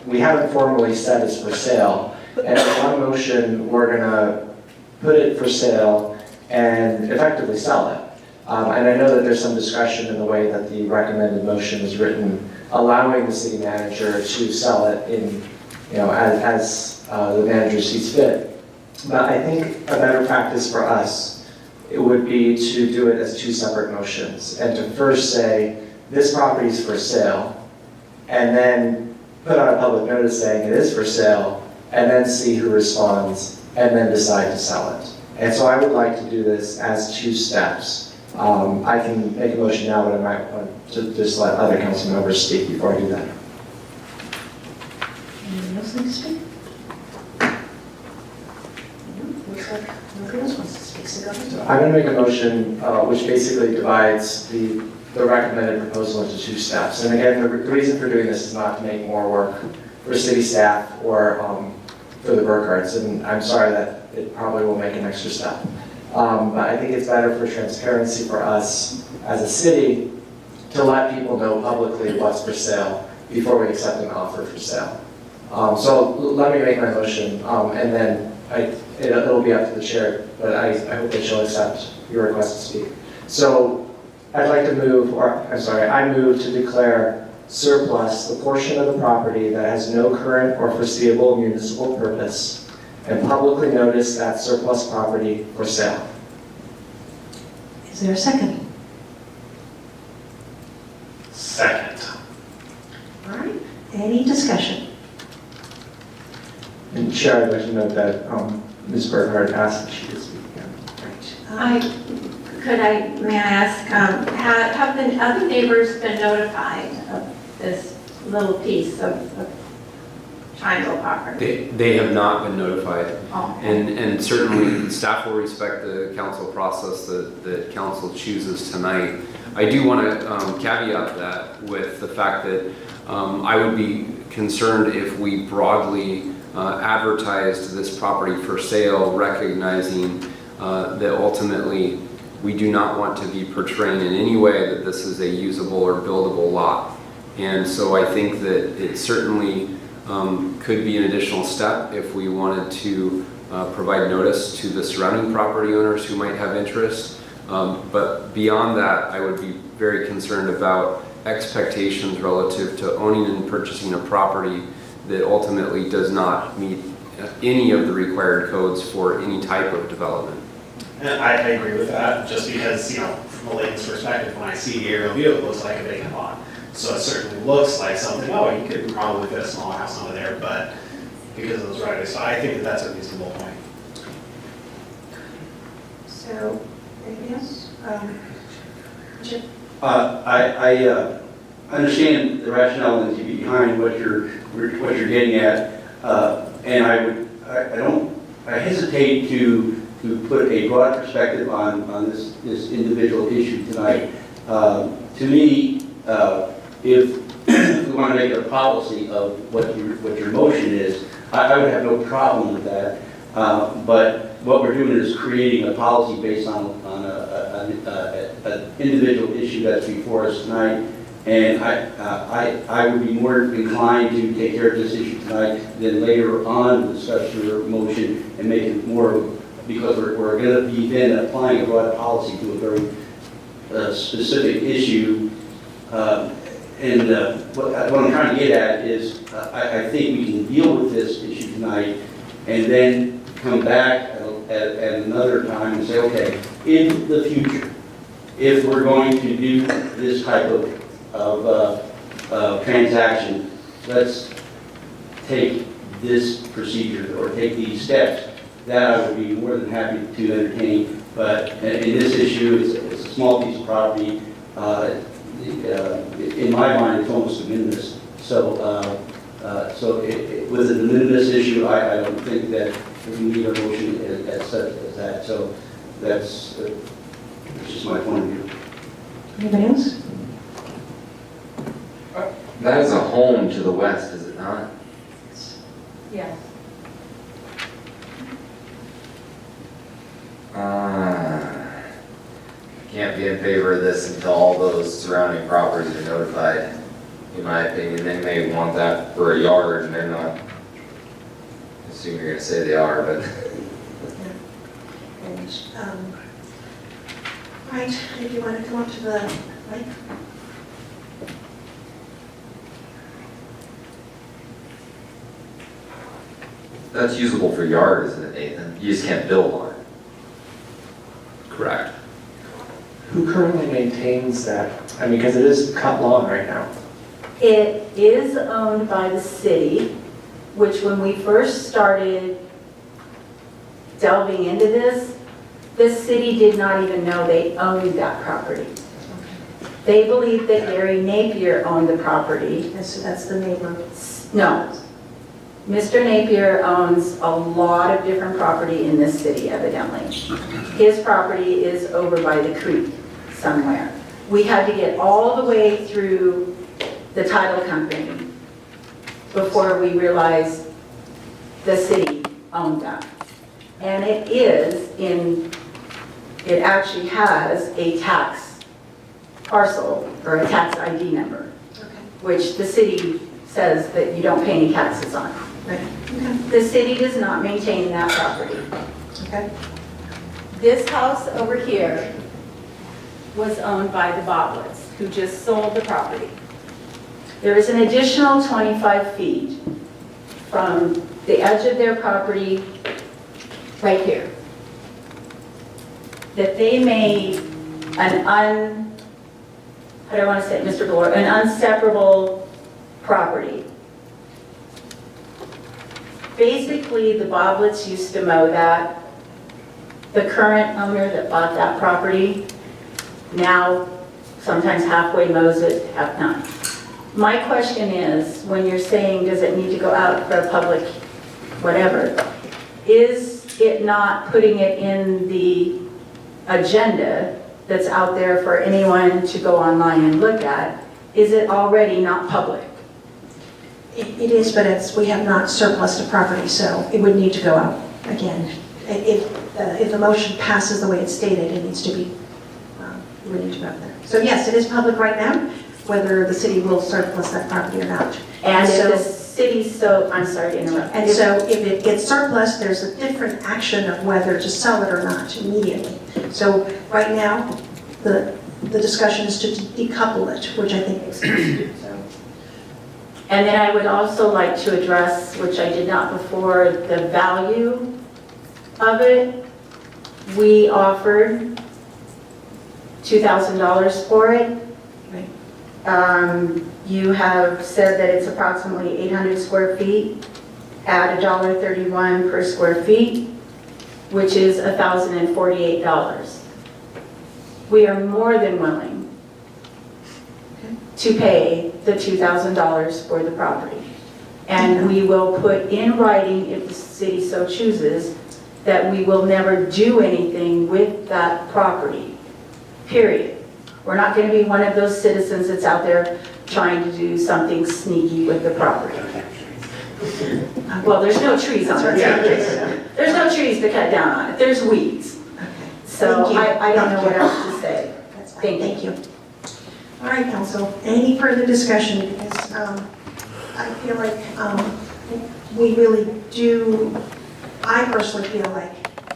we haven't formally said is for sale, and in one motion we're going to put it for sale and effectively sell it. And I know that there's some discussion in the way that the recommended motion is written, allowing the city manager to sell it in, you know, as the manager sees fit. But I think a better practice for us, it would be to do it as two separate motions, and to first say, this property is for sale, and then put out a public notice saying it is for sale, and then see who responds, and then decide to sell it. And so I would like to do this as two steps. I can make a motion now, but I might want to just let other council members speak before I do that. Anyone else like to speak? Looks like nobody else wants to speak, so go ahead. So I'm going to make a motion which basically divides the recommended proposal into two steps. And again, the reason for doing this is not to make more work for city staff or for the Burkhardts, and I'm sorry that it probably will make an extra step. But I think it's better for transparency for us as a city to let people know publicly what's for sale before we accept an offer for sale. So let me make my motion, and then it'll be up to the chair, but I hope that she'll accept your request to speak. So I'd like to move, I move to declare surplus the portion of the property that has no current or foreseeable municipal purpose, and publicly notice that surplus property for sale. Is there a second? Second. All right, any discussion? And Chair, I'd like to note that Ms. Burkhardt asked if she could speak again. May I ask, have the other neighbors been notified of this little piece of triangle property? They have not been notified. Oh. And certainly staff will respect the council process that council chooses tonight. I do want to caveat that with the fact that I would be concerned if we broadly advertised this property for sale, recognizing that ultimately we do not want to be portraying in any way that this is a usable or buildable lot. And so I think that it certainly could be an additional step if we wanted to provide notice to the surrounding property owners who might have interest. But beyond that, I would be very concerned about expectations relative to owning and purchasing a property that ultimately does not meet any of the required codes for any type of development. And I agree with that, just because, you know, from a layman's perspective, when I see the aerial view, it looks like a vacant lot. So it certainly looks like something, oh, you could probably fit a smaller house onto there, but because of those right-of-ways, so I think that that's a reasonable point. So, anything else? Chip? I understand the rationale behind what you're getting at, and I hesitate to put a broad perspective on this individual issue tonight. To me, if we want to make it a policy of what your motion is, I would have no problem with that. But what we're doing is creating a policy based on an individual issue that's before us tonight. And I would be more inclined to take care of this issue tonight than later on discuss your motion and make it more, because we're going to be then applying a broad policy to a very specific issue. And what I'm trying to get at is I think we can deal with this issue tonight and then come back at another time and say, okay, in the future, if we're going to do this type of transaction, let's take this procedure or take these steps. That I would be more than happy to entertain. But in this issue, it's a small piece of property. In my mind, it's almost de minimis. So, with a de minimis issue, I don't think that we need a motion as such as that. So that's just my point of view. Anybody else? That is a home to the west, is it not? Yes. Can't be in favor of this until all those surrounding properties are notified, in my opinion. They may want that for a yard, and they're not. I assume you're going to say they are, but. Right, if you want to come up to the mic. That's usable for yard, isn't it, Nathan? You just can't build on it. Correct. Who currently maintains that? I mean, because it is cut lawn right now. It is owned by the city, which when we first started delving into this, the city did not even know they owned that property. They believed that Gary Napier owned the property. And so that's the neighbor. No. Mr. Napier owns a lot of different property in this city, evidently. His property is over by the creek somewhere. We had to get all the way through the title company before we realized the city owned that. And it actually has a tax parcel or a tax ID number, which the city says that you don't pay any taxes on. Right. Okay. The city does not maintain that property. Okay. This house over here was owned by the Boblets, who just sold the property. There is an additional 25 feet from the edge of their property right here that they made an how do I want to say it, Mr. Bloor, an unseparable property. Basically, the Boblets used to mow that. The current owner that bought that property now sometimes halfway mows it, half not. My question is, when you're saying, does it need to go out for a public whatever, is it not putting it in the agenda that's out there for anyone to go online and look at? Is it already not public? It is, but we have not surplus the property, so it would need to go out again. If the motion passes the way it's stated, it needs to be, it would need to go out there. So yes, it is public right now, whether the city will surplus that property or not. And if the city, I'm sorry to interrupt. And so if it gets surplus, there's a different action of whether to sell it or not immediately. So right now, the discussion is to decouple it, which I think makes sense. And then I would also like to address, which I did not before, the value of it. We offered $2,000 for it. You have said that it's approximately 800 square feet at $1.31 per square feet, which is $1,048. We are more than willing to pay the $2,000 for the property. And we will put in writing, if the city so chooses, that we will never do anything with that property, period. We're not going to be one of those citizens that's out there trying to do something sneaky with the property. Well, there's no trees on it. There's no trees to cut down on it. There's weeds. So Thank you. I don't know what else to say. That's fine. Thank you. All right, council, any further discussion? Because I feel like we really do, I personally feel like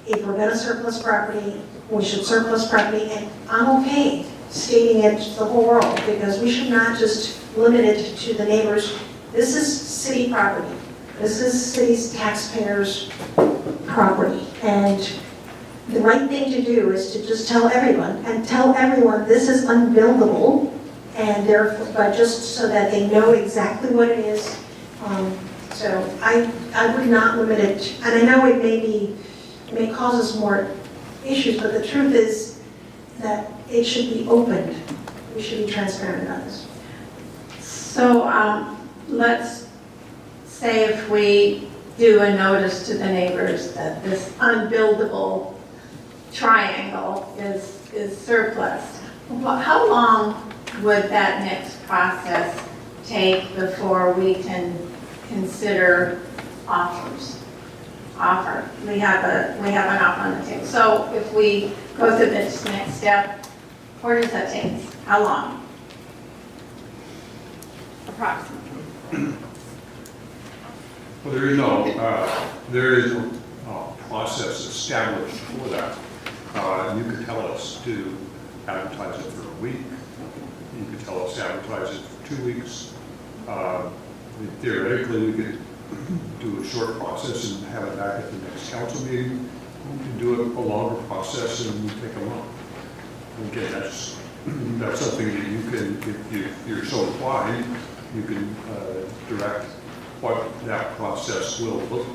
if we're gonna surplus property, we should surplus property, and I'm okay stating it to the whole world, because we should not just limit it to the neighbors. This is city property. This is city's taxpayers' property, and the right thing to do is to just tell everyone, this is unbuildable, and therefore, but just so that they know exactly what it is. So I would not limit it, and I know it may cause us more issues, but the truth is that it should be opened. We should be transparent about this. So let's say if we do a notice to the neighbors that this unbuildable triangle is surplus, how long would that next process take before we can consider offers? We have an offer on the table. So if we go to this next step, where does that take us? How long? Approximately. Well, there is no process established for that. You could tell us to advertise it for a week. You could tell us to advertise it for 2 weeks. Theoretically, we could do a short process and have it back at the next council meeting. We could do a longer process and take a month. Again, that's something that you can, if you're so inclined, you can direct what that process will look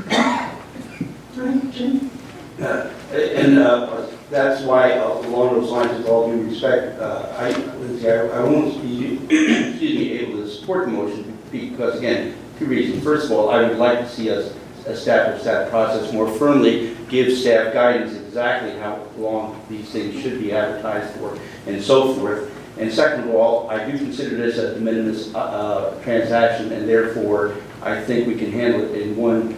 like. All right, Jim? And that's why, along those lines, with all due respect, I won't be able to support the motion because, again, 2 reasons. First of all, I would like to see us establish that process more firmly, give staff guidance exactly how long these things should be advertised for, and so forth. And second of all, I do consider this a de minimis transaction, and therefore, I think we can handle it in one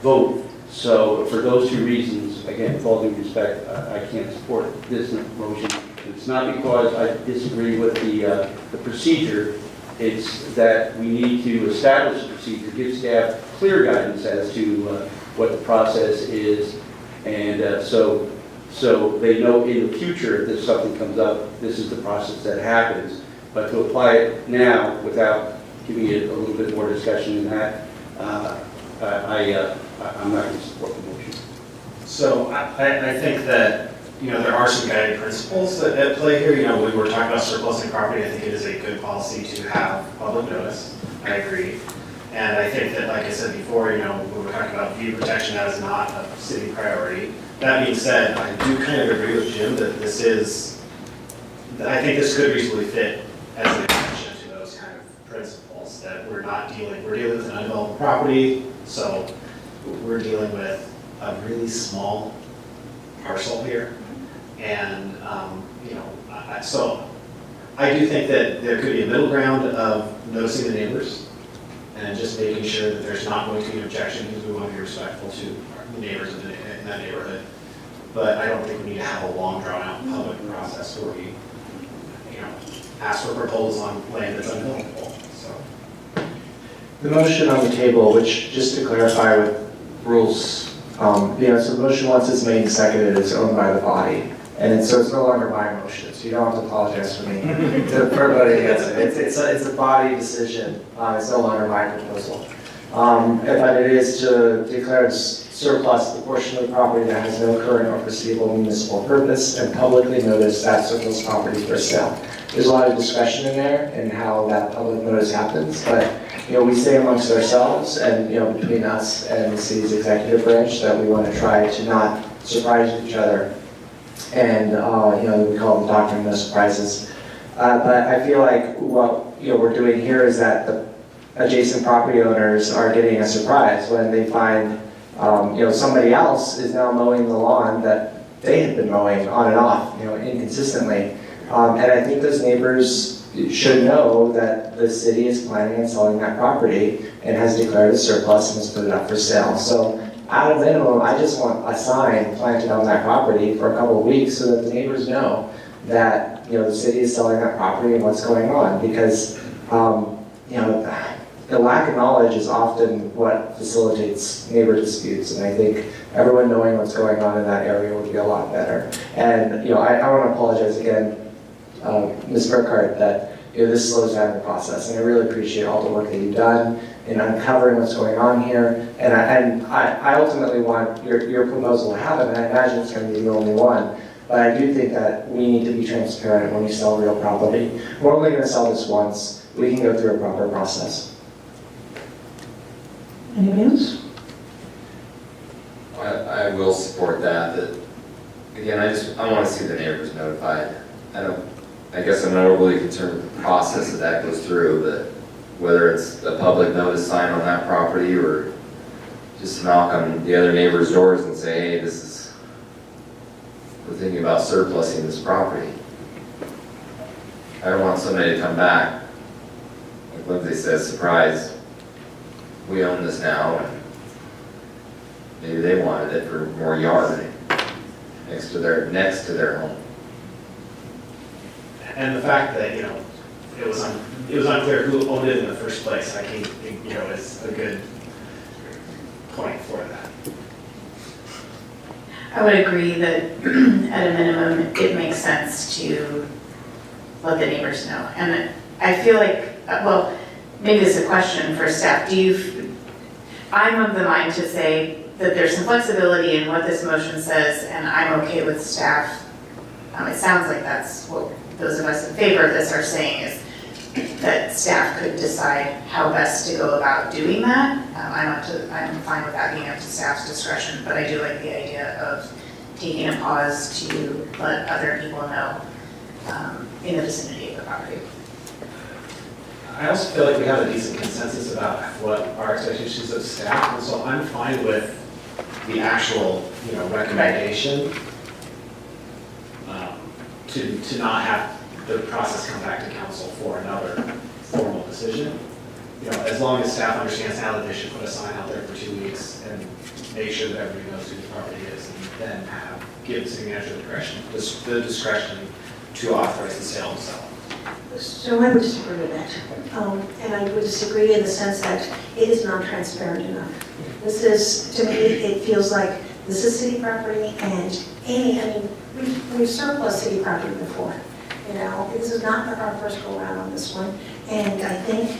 vote. So for those 2 reasons, again, with all due respect, I can't support this motion. It's not because I disagree with the procedure. It's that we need to establish a procedure, give staff clear guidance as to what the process is, and so they know in the future if something comes up, this is the process that happens. But to apply it now without giving it a little bit more discussion than that, I'm not going to support the motion. So I think that, there are some guiding principles at play here. When we're talking about surplusing property, I think it is a good policy to have public notice. I agree. And I think that, like I said before, when we're talking about view protection, that is not a city priority. That being said, I do kind of agree with Jim that I think this could reasonably fit as an exception to those kind of principles, that we're dealing with an undeveloped property, so we're dealing with a really small parcel here. And, so I do think that there could be a middle ground of noticing the neighbors and just making sure that there's not going to be an objection, because we want to be respectful to the neighbors in that neighborhood. But I don't think we need to have a long drawn-out public process where we, ask for proposals on land that's unbuildable. So The motion on the table, which, just to clarify with rules, so the motion, once it's made and seconded, is owned by the body. And so it's no longer my motion, so you don't have to apologize for me for voting against it. It's a body decision. It's no longer my proposal. But it is to declare surplus the portion of the property that has no current or foreseeable municipal purpose and publicly notice that surplus property for sale. There's a lot of discretion in there in how that public notice happens, but we say amongst ourselves and between us and the city's executive branch that we want to try to not surprise each other And, we call them doctrine, no surprises. But I feel like what, we're doing here is that the adjacent property owners are getting a surprise when they find, somebody else is now mowing the lawn that they had been mowing on and off, inconsistently. And I think those neighbors should know that the city is planning on selling that property and has declared a surplus and has put it up for sale. So at a minimum, I just want a sign planted on that property for a couple of weeks so that the neighbors know that, the city is selling that property and what's going on. Because, the lack of knowledge is often what facilitates neighbor disputes. And I think everyone knowing what's going on in that area would be a lot better. And, I want to apologize again, Ms. Burkhardt, that this slows down the process, and I really appreciate all the work that you've done in uncovering what's going on here. And I ultimately want your proposal to happen, and I imagine it's going to be the only one. But I do think that we need to be transparent when we sell real property. We're only going to sell this once. We can go through a proper process. Anybody else? I will support that. Again, I want to see the neighbors notified. I guess I'm not overly concerned with the process that goes through, but whether it's a public notice sign on that property or just knock on the other neighbors' doors and say, hey, we're thinking about surplusing this property. I don't want somebody to come back, like Lindsay says, surprise, we own this now, and maybe they wanted it for more yard next to their home. And the fact that, it was unclear who owned it in the first place, I think, is a good point for that. I would agree that at a minimum, it makes sense to let the neighbors know. And I feel like, maybe this is a question for staff. I'm of the mind to say that there's some flexibility in what this motion says, and I'm okay with staff. It sounds like that's what those of us in favor of this are saying, is that staff could decide how best to go about doing that. I'm fine with that being up to staff's discretion, but I do like the idea of taking a pause to let other people know in the vicinity of the property. I also feel like we have a decent consensus about what our expectations of staff, and so I'm fine with the actual, recommendation to not have the process come back to council for another formal decision. As long as staff understands now that they should put a sign out there for 2 weeks and make sure that everybody knows who the property is, and then give the city manager the discretion to authorize the sale and sell. So I would disagree with that. And I would disagree in the sense that it is not transparent enough. This is, to me, it feels like this is city property, and we've surplus city property before. This is not our first go around on this one. And I think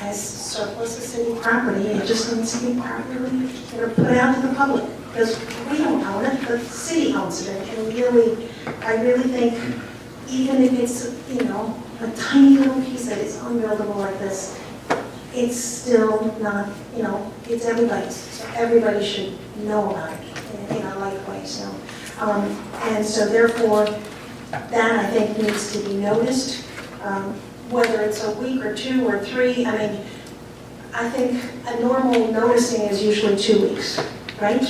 as surplus of city property, it just needs to be properly put out to the public. Because we don't own it, the city owns it. And I really think even if it's, a tiny little piece that is unbuildable like this, it's still not, it's everybody's. So everybody should know about it in a light way. So, and so therefore, that I think needs to be noticed, whether it's a week or 2 or 3. I think a normal noticing is usually 2 weeks, right,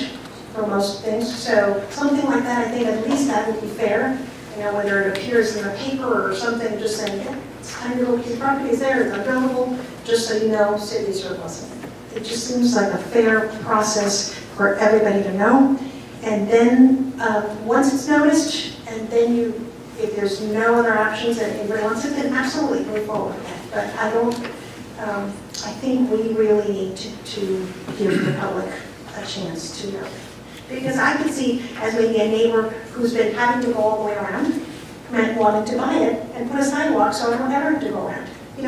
for most things. So something like that, I think at least that would be fair. Whether it appears in the paper or something, just saying, it's time to look, his property is there, it's available, just so you know, city surplus. It just seems like a fair process for everybody to know. And then once it's noticed, and then if there's no other options and anybody wants it, then absolutely move forward with that. But I think we really need to give the public a chance to know. Because I can see as maybe a neighbor who's been having to go all the way around, wanting to buy it and put a sidewalk so I don't ever have to go around.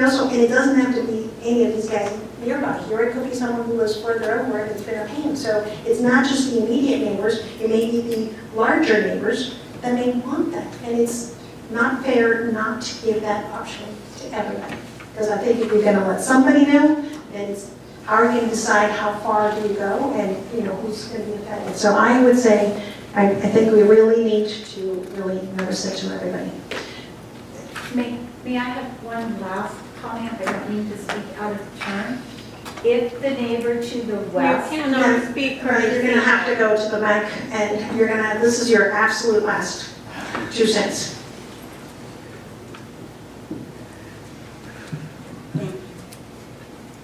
So, and it doesn't have to be any of these guys nearby. Here it could be someone who lives further over and it's been a pain. So it's not just the immediate neighbors, it may be the larger neighbors that may want that. And it's not fair not to give that option to everybody. Because I think if you're going to let somebody know, then it's how are you going to decide how far do you go and who's going to be affected. So I would say I think we really need to really notice it to everybody. May I have one last comment? I don't mean to speak out of turn. If the neighbor to the west. You cannot speak for You're gonna have to go to the mic and you're gonna, this is your absolute last 2 cents.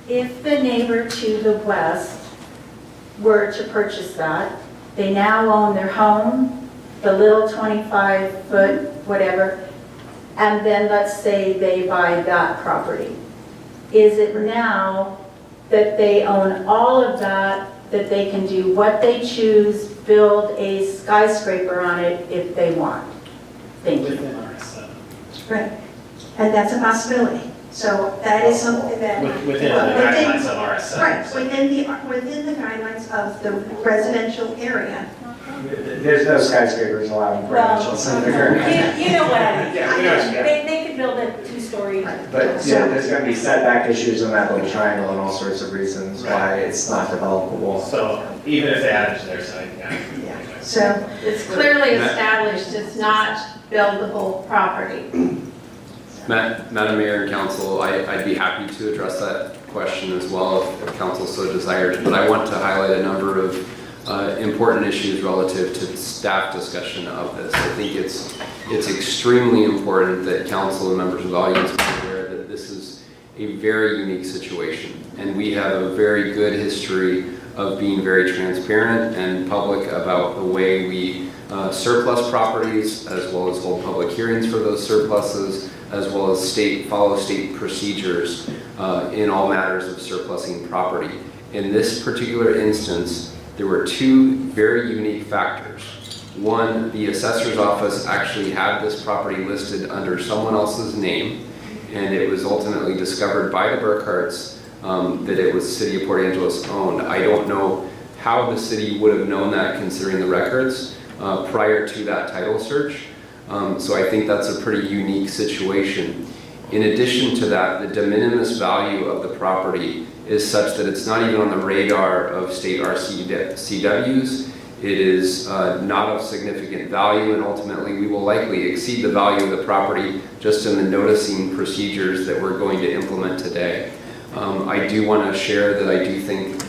If the neighbor to the west were to purchase that, they now own their home, the little 25-foot whatever, and then let's say they buy that property. Is it now that they own all of that, that they can do what they choose, build a skyscraper on it if they want? Thank you. Within RS7. Right. And that's a possibility. So that is something that. Within the guidelines of RS7. Right, within the guidelines of the residential area. There's no skyscrapers allowed in residential center. You know what I mean. Yeah, we know, They could build a 2-story. But yeah, there's gonna be setback issues on that little triangle and all sorts of reasons why it's not developable. So even if they added to their site, yeah. So It's clearly established it's not buildable property. Madam Mayor and Council, I'd be happy to address that question as well if Council so desires, but I want to highlight a number of important issues relative to staff discussion of this. I think it's extremely important that Council and members of the audience be aware that this is a very unique situation, and we have a very good history of being very transparent and public about the way we surplus properties, as well as hold public hearings for those surpluses, as well as follow state procedures in all matters of surplusing property. In this particular instance, there were 2 very unique factors. One, the assessor's office actually had this property listed under someone else's name, and it was ultimately discovered by the Burkharts that it was City of Port Angeles owned. I don't know how the city would have known that considering the records prior to that title search. So I think that's a pretty unique situation. In addition to that, the de minimis value of the property is such that it's not even on the radar of state RCWs. It is not of significant value, and ultimately we will likely exceed the value of the property just in the noticing procedures that we're going to implement today. I do want to share that I do think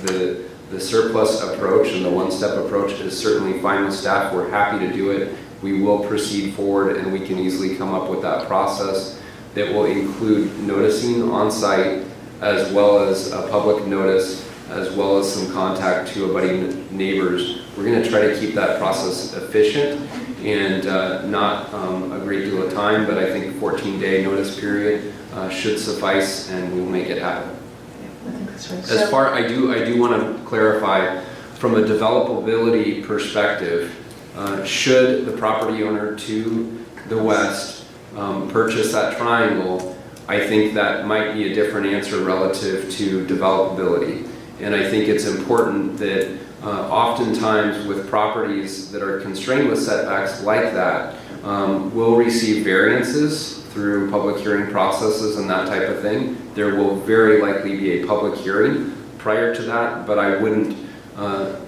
the surplus approach and the one-step approach is certainly fine with staff. We're happy to do it. We will proceed forward, and we can easily come up with that process that will include noticing on site, as well as a public notice, as well as some contact to abutting neighbors. We're going to try to keep that process efficient and not a great deal of time, but I think a 14-day notice period should suffice, and we'll make it happen. I think that's right. As far, I do want to clarify, from a developability perspective, should the property owner to the west purchase that triangle, I think that might be a different answer relative to developability. And I think it's important that oftentimes with properties that are constrained with setbacks like that, will receive variances through public hearing processes and that type of thing. There will very likely be a public hearing prior to that, but I wouldn't,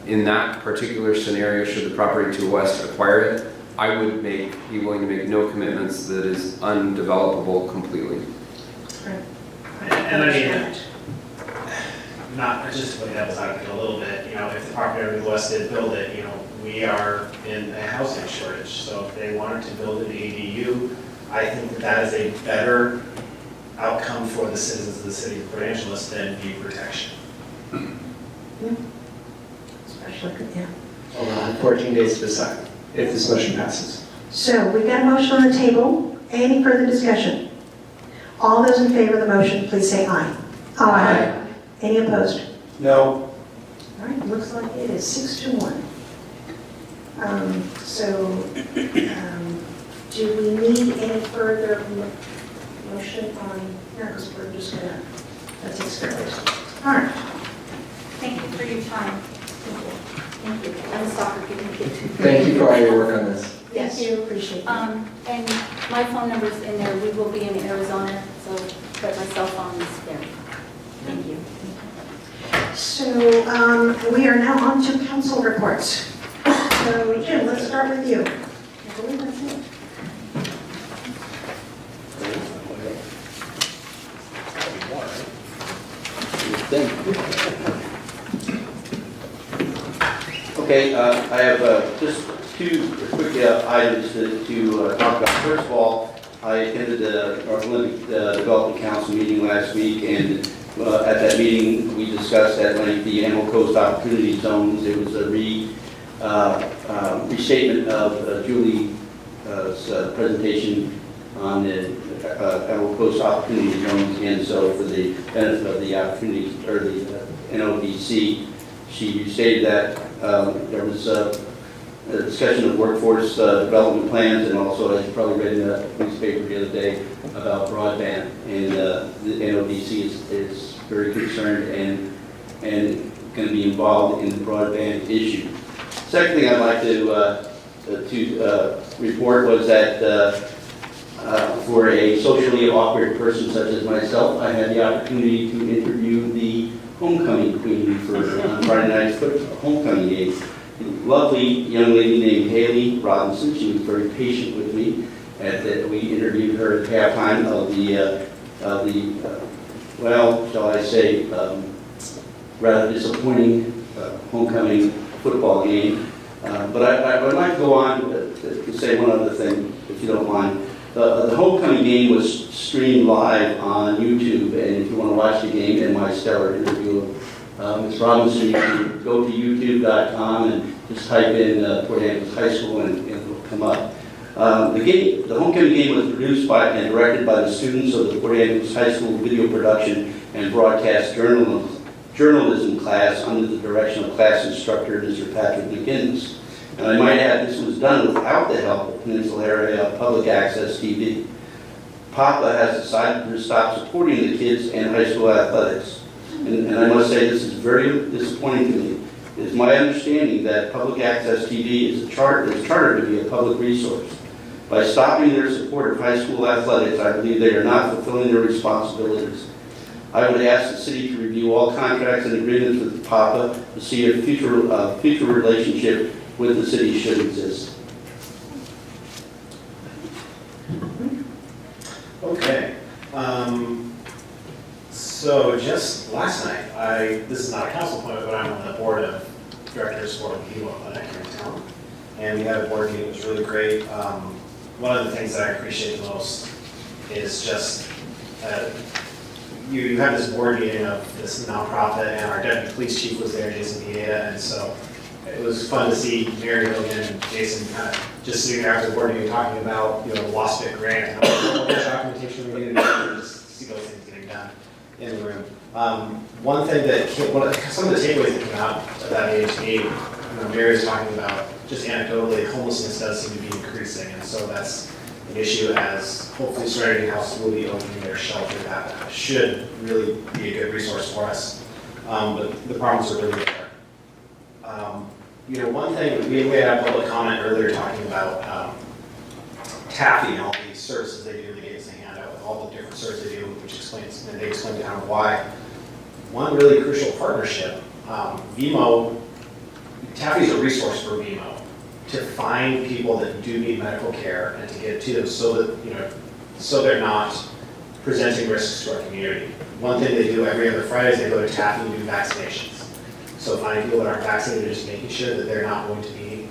in that particular scenario, should the property to the west acquire it, I would be willing to make no commitments that is undevelopable completely. And I mean, not just to play devil's advocate a little bit, if the property owner to the west did build it, we are in a housing shortage. So if they wanted to build an ADU, I think that is a better outcome for the citizens of the city of Port Angeles than view protection. Yeah. Especially, yeah. Allow 14 days to decide if this motion passes. So we've got a motion on the table. Any further discussion? All those in favor of the motion, please say aye. Aye. Any opposed? No. All right, looks like it is 6-1. Do we need any further motion on, no, because we're just gonna, that takes care of it. All right. Thank you for your time. Thank you. I'm sorry if you didn't get to. Thank you for all your work on this. Yes, you appreciate it. And my phone number's in there. We will be in Arizona, but my cell phone is there. Thank you. So we are now on to council reports. So Jim, let's start with you. I believe that's it. Okay, I have just two quick items to talk about. First of all, I attended the North Olympic Development Council meeting last week, and at that meeting, we discussed at length the Emerald Coast Opportunity Zones. It was a restatement of Julie's presentation on the Emerald Coast Opportunity Zones, and so for the benefit of the opportunity, or the NODC, she restated that there was a discussion of workforce development plans, and also, as you probably read in the newspaper the other day, about broadband. And the NODC is very concerned and going to be involved in the broadband issue. Second thing I'd like to report was that for a socially awkward person such as myself, I had the opportunity to interview the homecoming queen for Friday night's homecoming game. Lovely young lady named Haley Robinson. She was very patient with me. We interviewed her at halftime of the well, shall I say, rather disappointing homecoming football game. But I would like to go on to say one other thing, if you don't mind. The homecoming game was streamed live on YouTube, and if you want to watch the game and my stellar interview of Ms. Robinson, you can go to youtube.com and just type in Port Angeles High School and it will come up. The homecoming game was produced by and directed by the students of the Port Angeles High School video production and broadcast journalism class under the direction of class instructor Mr. Patrick McGinnis. And I might add, this was done without the help of Peninsula Area Public Access TV. PAPA has decided to stop supporting the kids and high school athletics. And I must say, this is very disappointing to me. It is my understanding that Public Access TV is chartered to be a public resource. By stopping their support of high school athletics, I believe they are not fulfilling their responsibilities. I would ask the city to review all contracts and agreements with PAPA to see if future relationship with the city should exist. Okay. So just last night, this is not a council appointment, but I'm on the board of directors for the Hilo Clinic here in town. And we had a board meeting, it was really great. One of the things that I appreciate the most is just, you have this board meeting of this nonprofit, and our deputy police chief was there, Jason Pieta, and so it was fun to see Mary Hogan and Jason kind of just sitting there after the board meeting talking about, the WASPIC grant and how much documentation we needed to do, just see those things getting done in the room. One thing that some of the takeaways that came out of that meeting to me, Mary was talking about just anecdotally, homelessness does seem to be increasing, and so that's an issue as hopefully Serenity House will be opening their shelter. That should really be a good resource for us, but the problems are really there. One thing, we had a public comment earlier talking about Taffy and all these services they do. They gave us a handout with all the different services they do, which explains, and they explained kind of why. One really crucial partnership, VMO, Taffy is a resource for VMO to find people that do need medical care and to get to them so that, so they're not presenting risks to our community. One thing they do every other Friday is they go to Taffy and do vaccinations. So finding people that aren't vaccinated, just making sure that they're not going to be,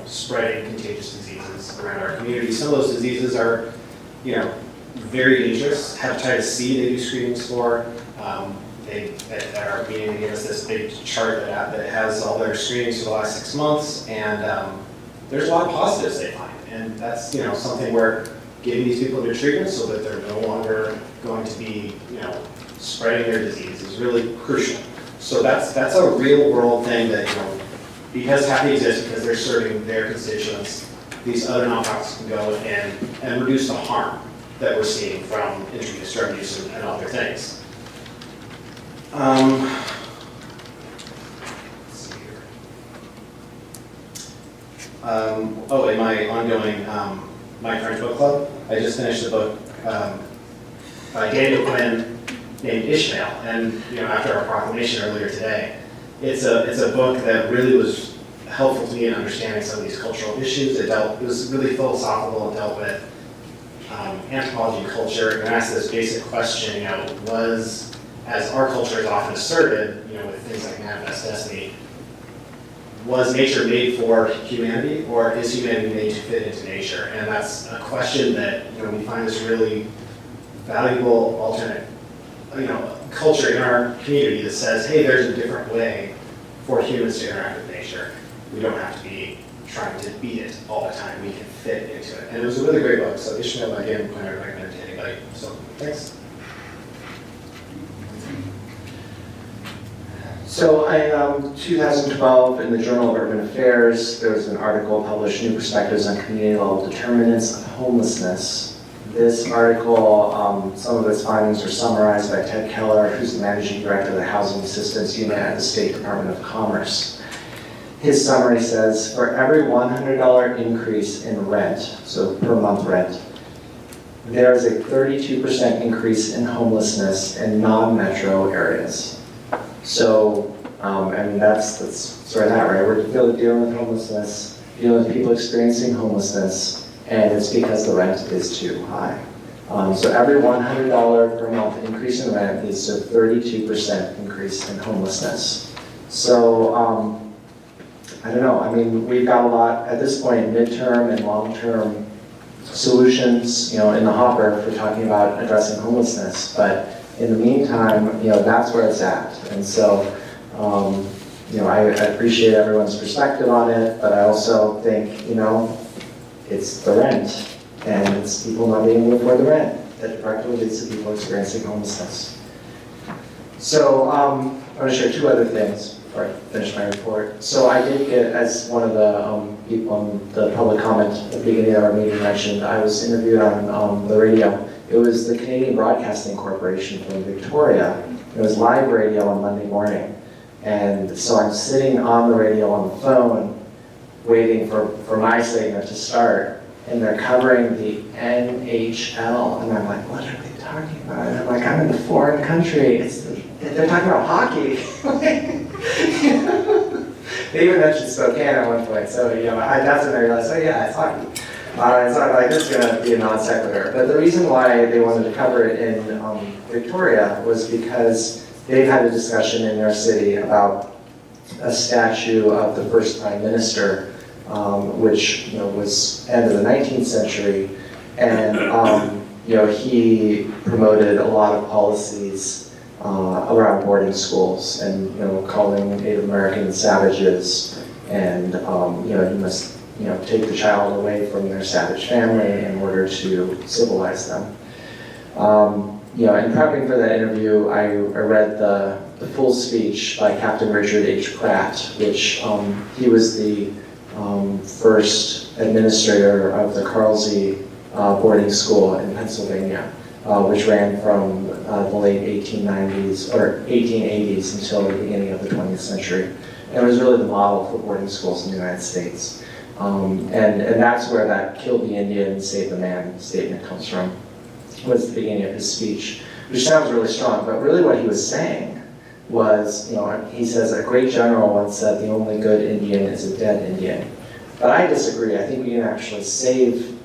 spreading contagious diseases around our community. Some of those diseases are, very dangerous. Hepatitis C they do screenings for. At our meeting, they gave us this big chart that has all their screenings for the last 6 months, and there's a lot of positives they find. And that's, something we're getting these people their treatment so that they're no longer going to be, spreading their disease is really crucial. So that's a real world thing that, because Happy exists, because they're serving their constituents, these other nonprofits can go and reduce the harm that we're seeing from intravenous drug use and other things. Let's see here. In my ongoing My French Book Club, I just finished a book by Daniel Quinn named Ishmael, and after our proclamation earlier today, it's a book that really was helpful to me in understanding some of these cultural issues. It was really philosophical. It dealt with anthropology and culture, and asked this basic question, was, as our culture is often asserted, with things like manifest destiny, was nature made for humanity, or is humanity made to fit into nature? And that's a question that, we find this really valuable alternate, culture in our community that says, hey, there's a different way for humans to interact with nature. We don't have to be trying to beat it all the time. We can fit into it. And it was a really great book. So Ishmael, again, I recommend it to anybody. So thanks. So in 2012, in the Journal of Urban Affairs, there was an article published, New Perspectives on Community Level Determinants of Homelessness. This article, some of its findings were summarized by Ted Keller, who's the Managing Director of the Housing Assistance Unit at the State Department of Commerce. His summary says, for every $100 increase in rent, so per month rent, there is a 32% increase in homelessness in non-metro areas. So, that's sort of that, right? We're dealing with homelessness, dealing with people experiencing homelessness, and it's because the rent is too high. So every $100 per month increase in rent leads to a 32% increase in homelessness. So, I don't know, we've got a lot, at this point, midterm and long-term solutions, in the hopper for talking about addressing homelessness, but in the meantime, that's where it's at. And so, I appreciate everyone's perspective on it, but I also think, it's the rent, and it's people not being able to afford the rent that directly leads to people experiencing homelessness. So, I'm going to share two other things before I finish my report. So I did get, as one of the people on the public comment at the beginning of our meeting mentioned, I was interviewed on the radio. It was the Canadian Broadcasting Corporation from Victoria. It was live radio on Monday morning. And so I'm sitting on the radio on the phone, waiting for my segment to start, and they're covering the NHL, and I'm like, what are they talking about? And I'm like, I'm in a foreign country. They're talking about hockey. They even mentioned Spokane at one point, so that's when I realized, oh yeah, it's hockey. It's not like this is going to be a non sequitur. But the reason why they wanted to cover it in Victoria was because they've had a discussion in their city about a statue of the first Prime Minister, which was end of the 19th century, and he promoted a lot of policies around boarding schools, and calling Native Americans savages, and you must take the child away from their savage family in order to civilize them. In prepping for that interview, I read the full speech by Captain Richard H. Pratt, which he was the first administrator of the Carlsey boarding school in Pennsylvania, which ran from the late 1890s or 1880s until the beginning of the 20th century. And it was really the model for boarding schools in the United States. And that's where that kill the Indian, save the man statement comes from, was the beginning of his speech, which sounds really strong, but really what he was saying was, he says, a great general once said, the only good Indian is a dead Indian. But I disagree. I think we can actually save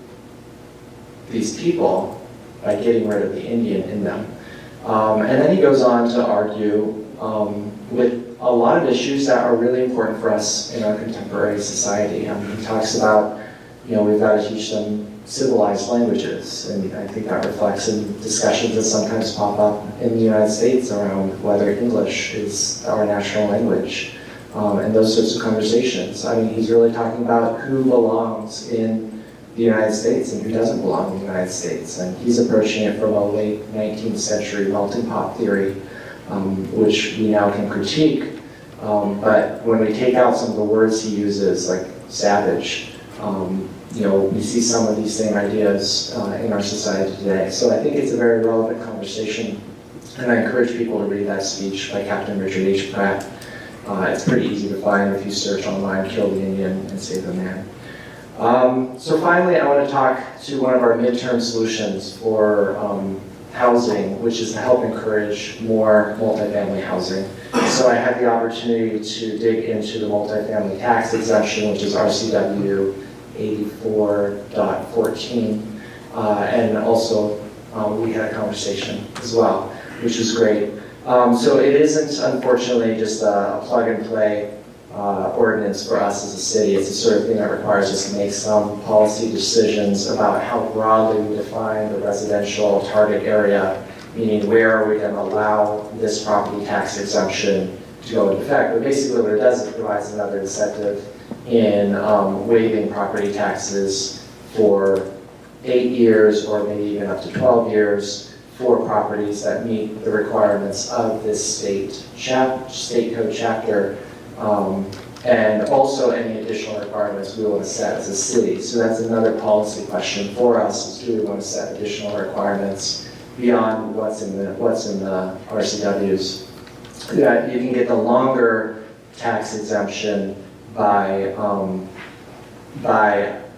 these people by getting rid of the Indian in them. And then he goes on to argue with a lot of issues that are really important for us in our contemporary society. He talks about, we've got to teach them civilized languages, and I think that reflects in discussions that sometimes pop up in the United States around whether English is our national language, and those sorts of conversations. He's really talking about who belongs in the United States and who doesn't belong in the United States, and he's approaching it from a late 19th century melting pot theory, which we now can critique, but when we take out some of the words he uses, like savage, we see some of these same ideas in our society today. So I think it's a very relevant conversation, and I encourage people to read that speech by Captain Richard H. Pratt. It's pretty easy to find if you search online, Kill the Indian and Save the Man. So finally, I want to talk to one of our midterm solutions for housing, which is to help encourage more multifamily housing. So I had the opportunity to dig into the multifamily tax exemption, which is RCW 84.14, and also we had a conversation as well, which was great. So it isn't, unfortunately, just a plug-and-play ordinance for us as a city. It's the sort of thing that requires us to make some policy decisions about how broadly we define the residential target area, meaning where are we going to allow this property tax exemption to go into effect. But basically what it does, it provides another incentive in waiving property taxes for 8 years or maybe even up to 12 years for properties that meet the requirements of this state code chapter, and also any additional requirements we want to set as a city. So that's another policy question for us, is do we want to set additional requirements beyond what's in the RCWs. Yeah, you can get the longer tax exemption by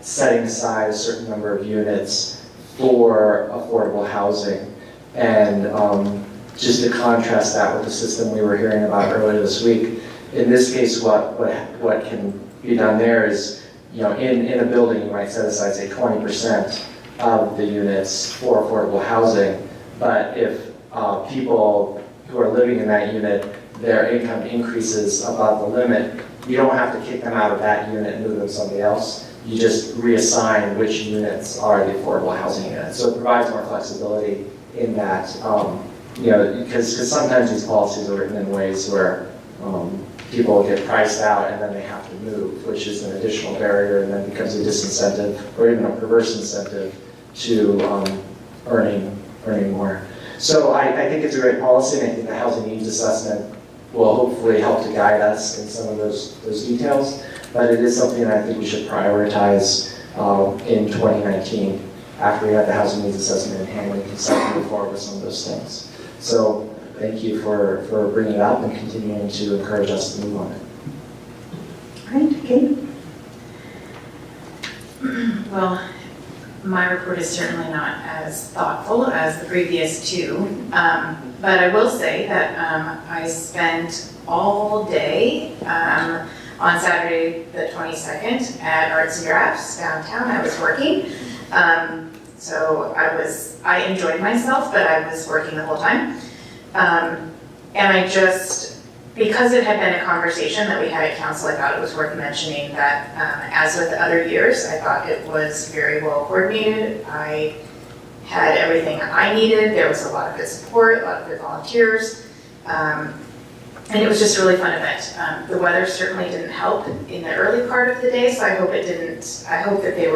setting aside a certain number of units for affordable housing. And just to contrast that with the system we were hearing about earlier this week, in this case, what can be done there is, in a building, you might set aside, say, 20% of the units for affordable housing. But if people who are living in that unit, their income increases above the limit, you don't have to kick them out of that unit and move them to somebody else. You just reassign which units are the affordable housing units. So it provides more flexibility in that, because sometimes these policies are written in ways where people get priced out and then they have to move, which is an additional barrier and then becomes a disincentive or even a perverse incentive to earning more. So I think it's a great policy, and I think the housing needs assessment will hopefully help to guide us in some of those details. But it is something that I think we should prioritize in 2019 after we have the housing needs assessment in hand. We can start to move forward with some of those things. So thank you for bringing it up and continuing to encourage us to move on it. All right, Kate? Well, my report is certainly not as thoughtful as the previous two, but I will say that I spent all day on Saturday the 22nd at Arts and Drafts downtown. I was working, so I enjoyed myself, but I was working the whole time. And I just, because it had been a conversation that we had at council, I thought it was worth mentioning that, as with other years, I thought it was very well coordinated. I had everything I needed. There was a lot of good support, a lot of good volunteers. And it was just a really fun event. The weather certainly didn't help in the early part of the day, so I hope it didn't, I hope that they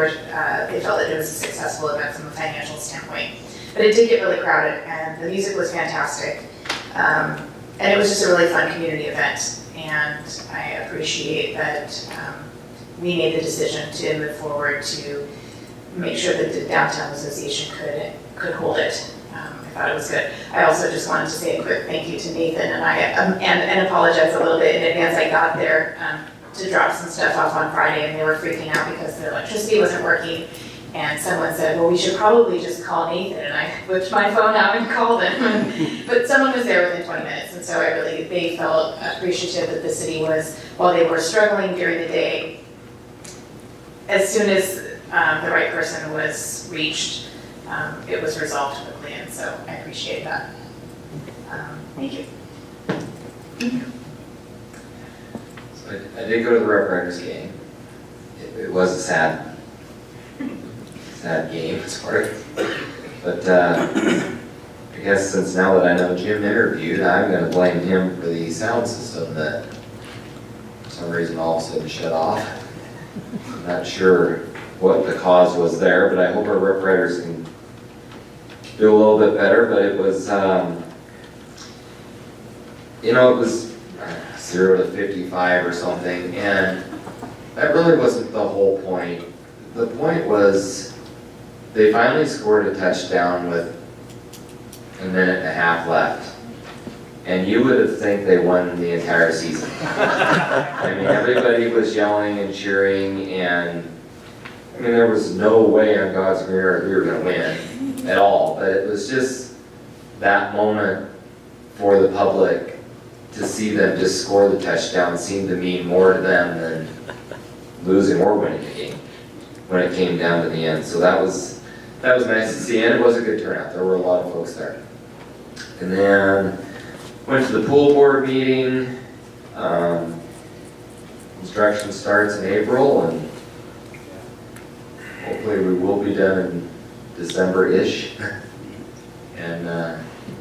felt that it was a successful event from a financial standpoint. But it did get really crowded, and the music was fantastic. And it was just a really fun community event, and I appreciate that we made the decision to move forward to make sure that the Downtown Association could hold it. I thought it was good. I also just wanted to say a quick thank you to Nathan and I, and apologize a little bit in advance. I got there to drop some stuff off on Friday, and they were freaking out because their electricity wasn't working. And someone said, well, we should probably just call Nathan, and I whipped my phone out and called him. But someone was there within 20 minutes, and so they felt appreciative that the city was, while they were struggling during the day, as soon as the right person was reached, it was resolved quickly, and so I appreciate that. Thank you. So I did go to the Rough Riders game. It was a sad game, sort of. But I guess since now that I know Jim interviewed, I'm going to blame him for the sound system that for some reason all of a sudden shut off. I'm not sure what the cause was there, but I hope our Rough Riders can do a little bit better. But it was, it was 0 to 55 or something, and that really wasn't the whole point. The point was, they finally scored a touchdown with a minute and a half left. And you would have think they won the entire season. I mean, everybody was yelling and cheering, and I mean, there was no way on God's green earth we were going to win at all. But it was just, that moment for the public, to see them just score the touchdown seemed to mean more to them than losing or winning the game when it came down to the end. So that was nice to see, and it was a good turnout. There were a lot of folks there. And then went to the pool board meeting. Construction starts in April, and hopefully we will be done in December-ish. And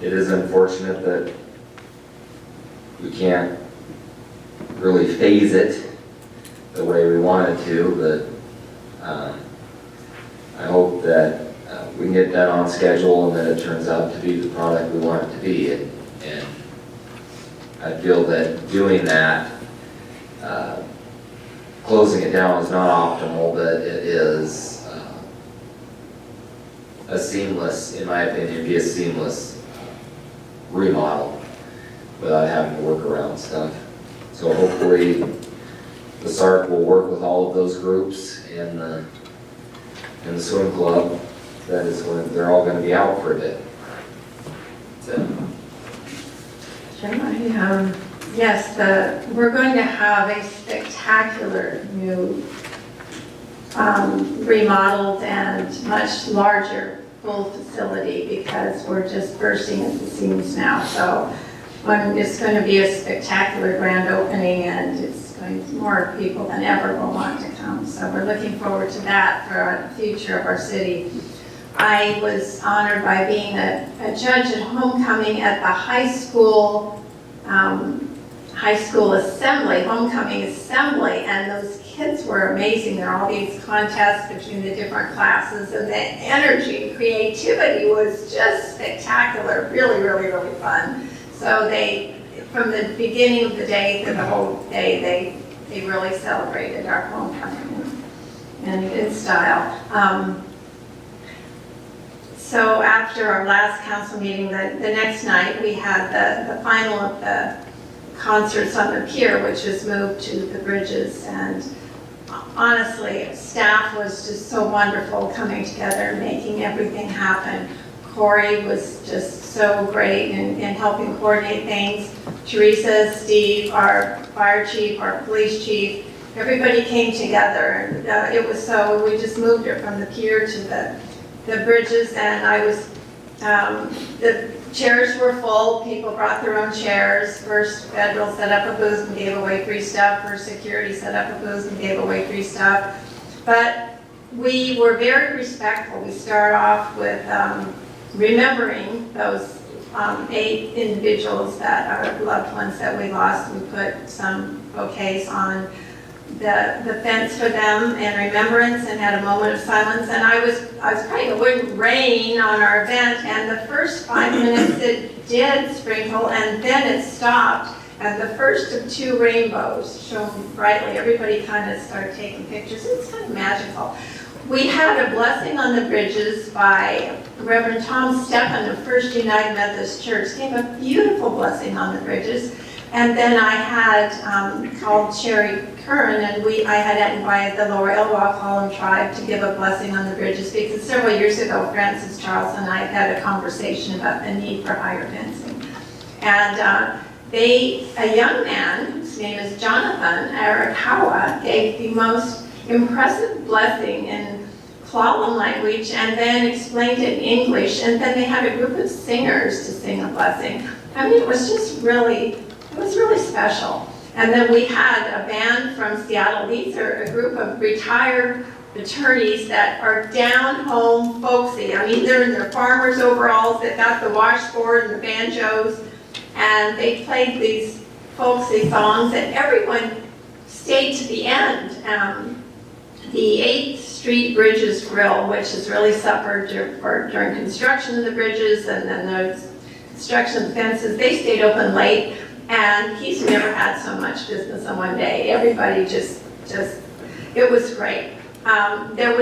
it is unfortunate that we can't really phase it the way we wanted to, but I hope that we can get that on schedule and that it turns out to be the product we want it to be. And I feel that doing that, closing it down is not optimal, but it is a seamless, in my opinion, be a seamless remodel without having to work around stuff. So hopefully the SARC will work with all of those groups in the swim club. That is when they're all going to be out for a bit. That's it. Yes, we're going to have a spectacular new remodeled and much larger pool facility because we're just bursting at the seams now. So it's going to be a spectacular grand opening, and it's going more people than ever will want to come. So we're looking forward to that for the future of our city. I was honored by being a judge at homecoming at the high school assembly, homecoming assembly, and those kids were amazing. There are all these contests between the different classes, and the energy and creativity was just spectacular, really, really, really fun. So from the beginning of the day to the whole day, they really celebrated our homecoming in good style. So after our last council meeting, the next night, we had the final of the concerts on the pier, which was moved to the bridges. And honestly, staff was just so wonderful coming together and making everything happen. Corey was just so great in helping coordinate things. Teresa, Steve, our fire chief, our police chief, everybody came together. And we just moved it from the pier to the bridges, and the chairs were full. People brought their own chairs. First Federal set up a booth and gave away free stuff. First Security set up a booth and gave away free stuff. But we were very respectful. We start off with remembering those 8 individuals that are loved ones that we lost. We put some bouquets on the fence for them in remembrance and had a moment of silence. And I was praying it wouldn't rain on our event, and the first 5 minutes it did sprinkle, and then it stopped. And the first of 2 rainbows shone brightly. Everybody kind of started taking pictures. It's kind of magical. We had a blessing on the bridges by Reverend Tom Steffen of First United Methodist Church. Gave a beautiful blessing on the bridges. And then I had called Sherry Curran, and I had invited the Lower Elwha Column tribe to give a blessing on the bridges, because several years ago, Francis Charles and I had a conversation about the need for higher fencing. And a young man, whose name is Jonathan Arakawa, gave the most impressive blessing in Klallam language, and then explained it in English, and then they had a group of singers to sing a blessing. I mean, it was just really special. And then we had a band from Seattle. These are a group of retired attorneys that are down-home folksy. I mean, they're in their farmer's overalls, they've got the washboard and the banjos, and they played these folksy songs, and everyone stayed to the end. The 8th Street Bridges Grill, which has really suffered during construction of the bridges and then the construction of the fences, they stayed open late. And he's never had so much business in one day. Everybody it was great. It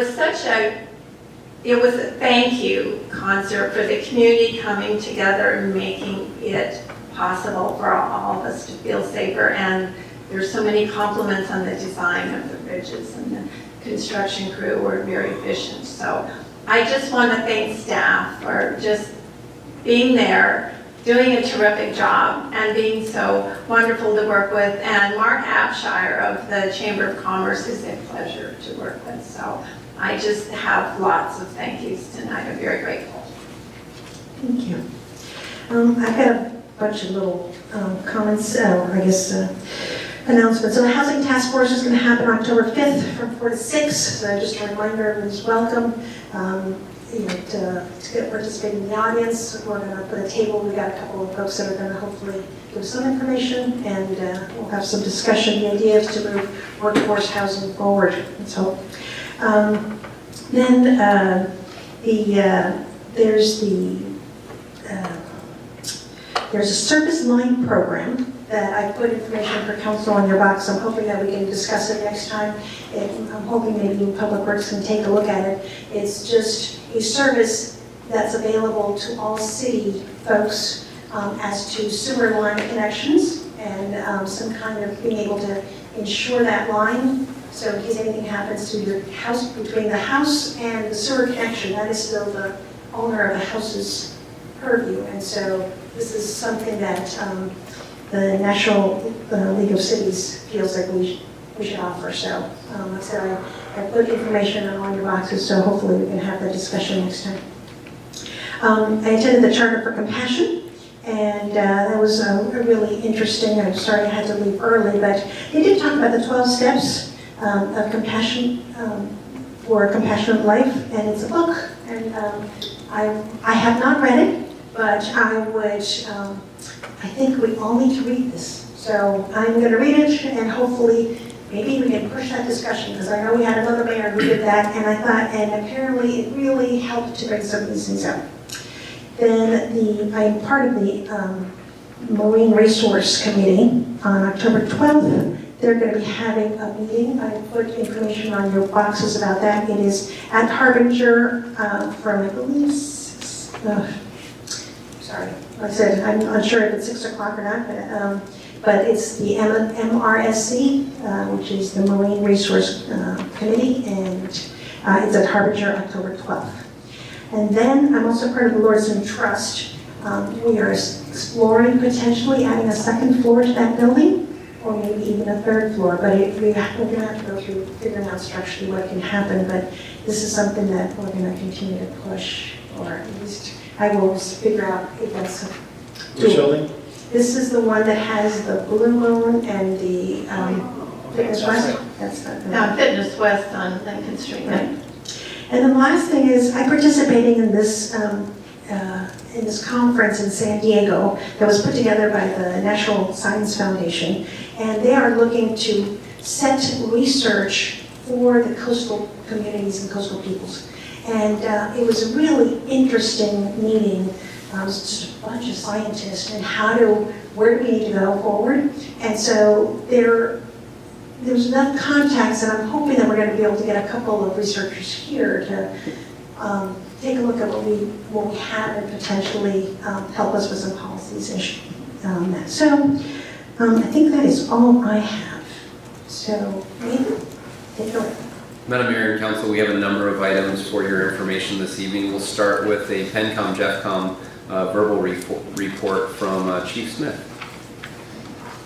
was a thank you concert for the community coming together and making it possible for all of us to feel safer. And there's so many compliments on the design of the bridges, and the construction crew were very efficient. So I just want to thank staff for just being there, doing a terrific job, and being so wonderful to work with. And Mark Abshire of the Chamber of Commerce is a pleasure to work with. So I just have lots of thank yous tonight. I'm very grateful. Thank you. I've got a bunch of little comments, I guess announcements. So the Housing Task Force is going to happen October 5th from 4 to 6. So just a reminder, everyone's welcome. To participate in the audience, we're going to put a table. We got a couple of folks that are going to hopefully give some information, and we'll have some discussion. The idea is to move workforce housing forward. And so there's a service line program that I put information for council on your box. I'm hoping that we can discuss it next time. I'm hoping maybe Public Works can take a look at it. It's just a service that's available to all city folks as to sewer line connections and some kind of being able to ensure that line. So in case anything happens to your house, between the house and the sewer connection, that is still the owner of the house's purview. And so this is something that the National League of Cities feels like we should offer. So like I said, I put information on your boxes, so hopefully we can have that discussion next time. I attended the Charter for Compassion, and that was really interesting. I'm sorry I had to leave early, but they did talk about the 12 steps of compassion for a compassionate life, and it's a book. And I have not read it, but I think we all need to read this. So I'm going to read it, and hopefully maybe we can push that discussion, because I know we had another mayor who did that, and I thought, and apparently it really helped to bring some of these things up. Then I'm part of the Marine Resource Committee. On October 12th, they're going to be having a meeting. I put information on your boxes about that. It is at Harbinger from, I believe, sorry, like I said, I'm not sure if it's 6 o'clock or not, but it's the MRSC, which is the Marine Resource Committee, and it's at Harbinger, October 12th. And then I'm also part of the Lordson Trust. We are exploring potentially adding a second floor to that building, or maybe even a third floor, but we're going to have to go through figuring out structurally what can happen, but this is something that we're going to continue to push, or at least I will figure out if that's Which building? This is the one that has the Blue Moon and the Fitness West. That's the Fitness West on Lincoln Street. Right. And then the last thing is, I'm participating in this conference in San Diego that was put together by the National Science Foundation, and they are looking to set research for the coastal communities and coastal peoples. And it was a really interesting meeting. It was just a bunch of scientists and where do we need to go forward. And so there's enough contacts, and I'm hoping that we're going to be able to get a couple of researchers here to take a look at what we have and potentially help us with some policies on that. So I think that is all I have. So Nathan, take it away. Madam Mayor and Council, we have a number of items for your information this evening. We'll start with a PENCOM-JEFCOM verbal report from Chief Smith.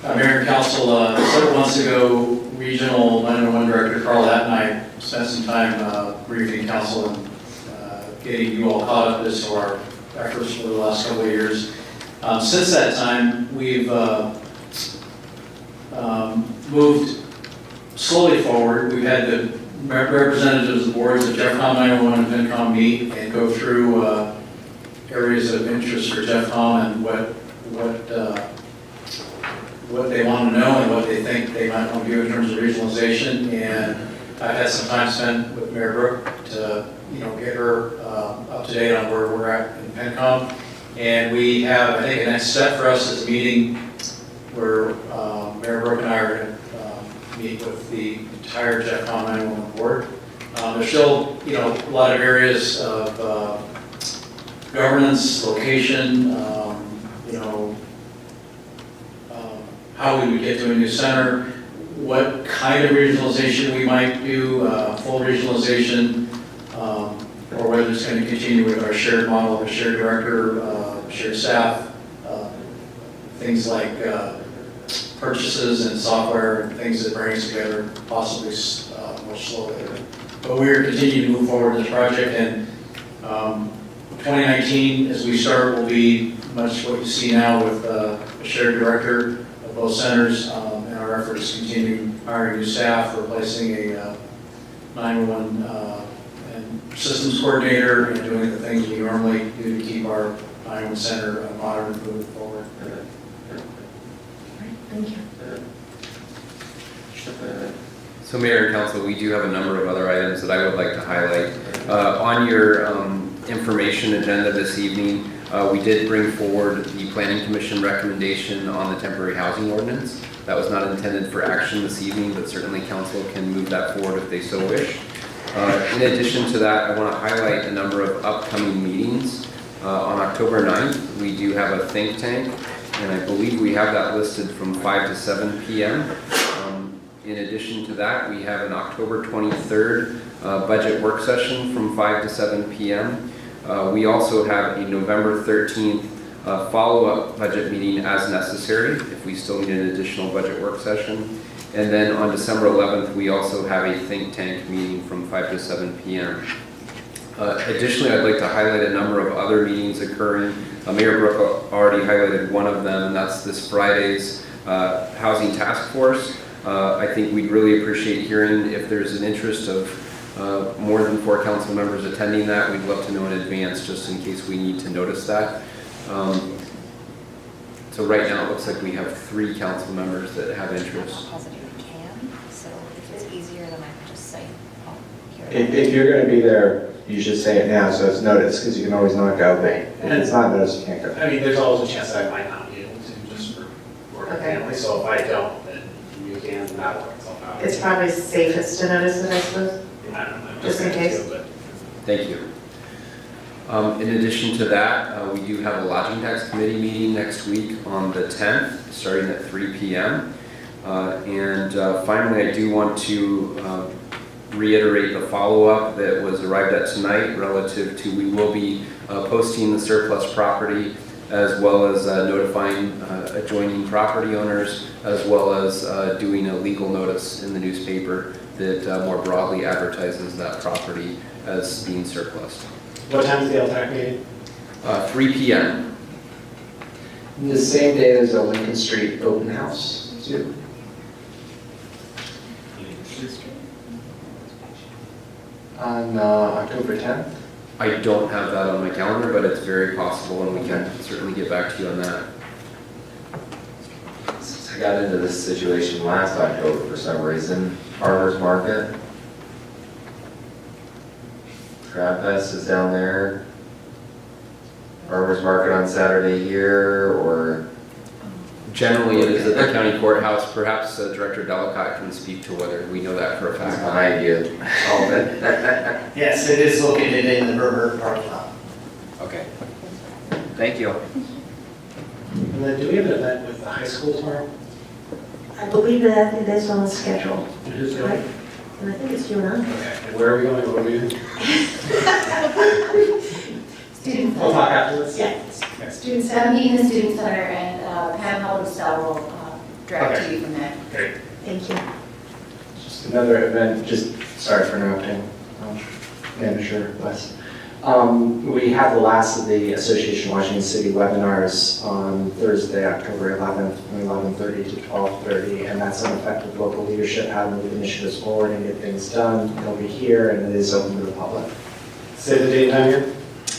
Mayor and Council, several months ago, Regional 911 Director Carl Hatt and I spent some time briefing Council and getting you all caught up as to our efforts for the last couple of years. Since that time, we've moved slowly forward. We've had the representatives of the boards of JEFCOM 911 and PENCOM meet and go through areas of interest for JEFCOM and what they want to know and what they think they might want to do in terms of regionalization. And I've had some time spent with Mayor Brooke to get her up to date on where we're at in PENCOM. And we have, I think, a next step for us is a meeting where Mayor Brooke and I are going to meet with the entire JEFCOM 911 board. There's still, a lot of areas of governance, location, how we would get to a new center, what kind of regionalization we might do, full regionalization, or whether it's going to continue with our shared model of a shared director shared staff, things like purchases and software and things that bring us together possibly more slowly. But we're continuing to move forward in this project, and 2019, as we start, will be much what you see now with a shared director of both centers, and our efforts continue hiring new staff, replacing a 911 and systems coordinator, and doing the things we normally do to keep our 911 center modern and moving forward. Thank you. So Mayor and Council, we do have a number of other items that I would like to highlight. On your information agenda this evening, we did bring forward the Planning Commission recommendation on the temporary housing ordinance. That was not intended for action this evening, but certainly Council can move that forward if they so wish. In addition to that, I want to highlight a number of upcoming meetings. On October 9th, we do have a think tank, and I believe we have that listed from 5 to 7 p.m. In addition to that, we have an October 23rd budget work session from 5 to 7 p.m. We also have a November 13th follow-up budget meeting as necessary if we still need an additional budget work session. And then on December 11th, we also have a think tank meeting from 5 to 7 p.m. Additionally, I'd like to highlight a number of other meetings occurring. Mayor Brook already highlighted one of them, and that's this Friday's Housing Task Force. I think we'd really appreciate hearing if there's an interest of more than 4 council members attending that. We'd love to know in advance just in case we need to notice that. So right now it looks like we have 3 council members that have interest. So if it's easier, then I can just say, oh, here. If you're going to be there, you should say it now so it's noticed, because you can always not go. But if it's not noticed, you can't go. I mean, there's always a chance that I might not be able to, just for work and family, so if I don't, then you can, that'll work itself out. It's probably safest to notice it, I suppose. I don't know. Just in case. Thank you. In addition to that, we do have a lodging tax committee meeting next week on the 10th, starting at 3 p.m. Finally, I do want to reiterate the follow-up that was arrived at tonight relative to we will be posting the surplus property as well as notifying adjoining property owners, as well as doing a legal notice in the newspaper that more broadly advertises that property as being surplus. What time is the LTAC meeting? 3 p.m. The same day there's a Lincoln Street open house too. On October 10th. I don't have that on my calendar, but it's very possible, and we can certainly get back to you on that. I got into this situation last October for some reason. Farmers Market. Crab Fest is down there. Farmers Market on Saturday here, or? Generally, it is at the county courthouse. Perhaps Director Delicott can speak to whether we know that for a fact. Behind you. Yes, it is located in the River parking lot. Okay. Thank you. And then do we have an event with the high school tomorrow? I believe that it is on the schedule. Who's going? And I think it's you and I. Okay, and where are we going, what are we doing? Student We'll talk afterwards? Yeah. Students have a meeting in the Student Center, and Pam Heldenstell will direct Okay. you from there. Great. Thank you. Just another event, just sorry for interrupting, Manager West. We have the last of the Association of Washington City webinars on Thursday, October 11th, from 11:30 to 12:30, and that's on effective local leadership, how to move initiatives forward and get things done. It'll be here, and it is open to the public. Say the date and time here.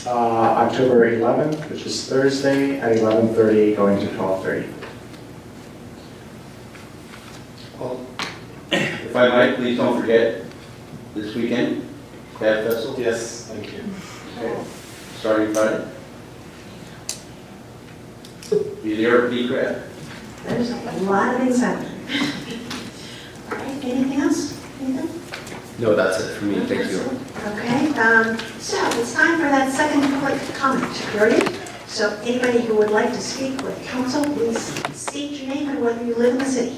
October 11th, which is Thursday, at 11:30, going to 12:30. Well, if I might, please don't forget this weekend, Crab Festival. Yes, thank you. Okay. Starting Friday. Be there, be crab. There's a lot of things happening. All right, anything else? Anything? No, that's it for me. Thank you. Okay, so it's time for that second public comment period. So anybody who would like to speak with council, please state your name and whether you live in the city.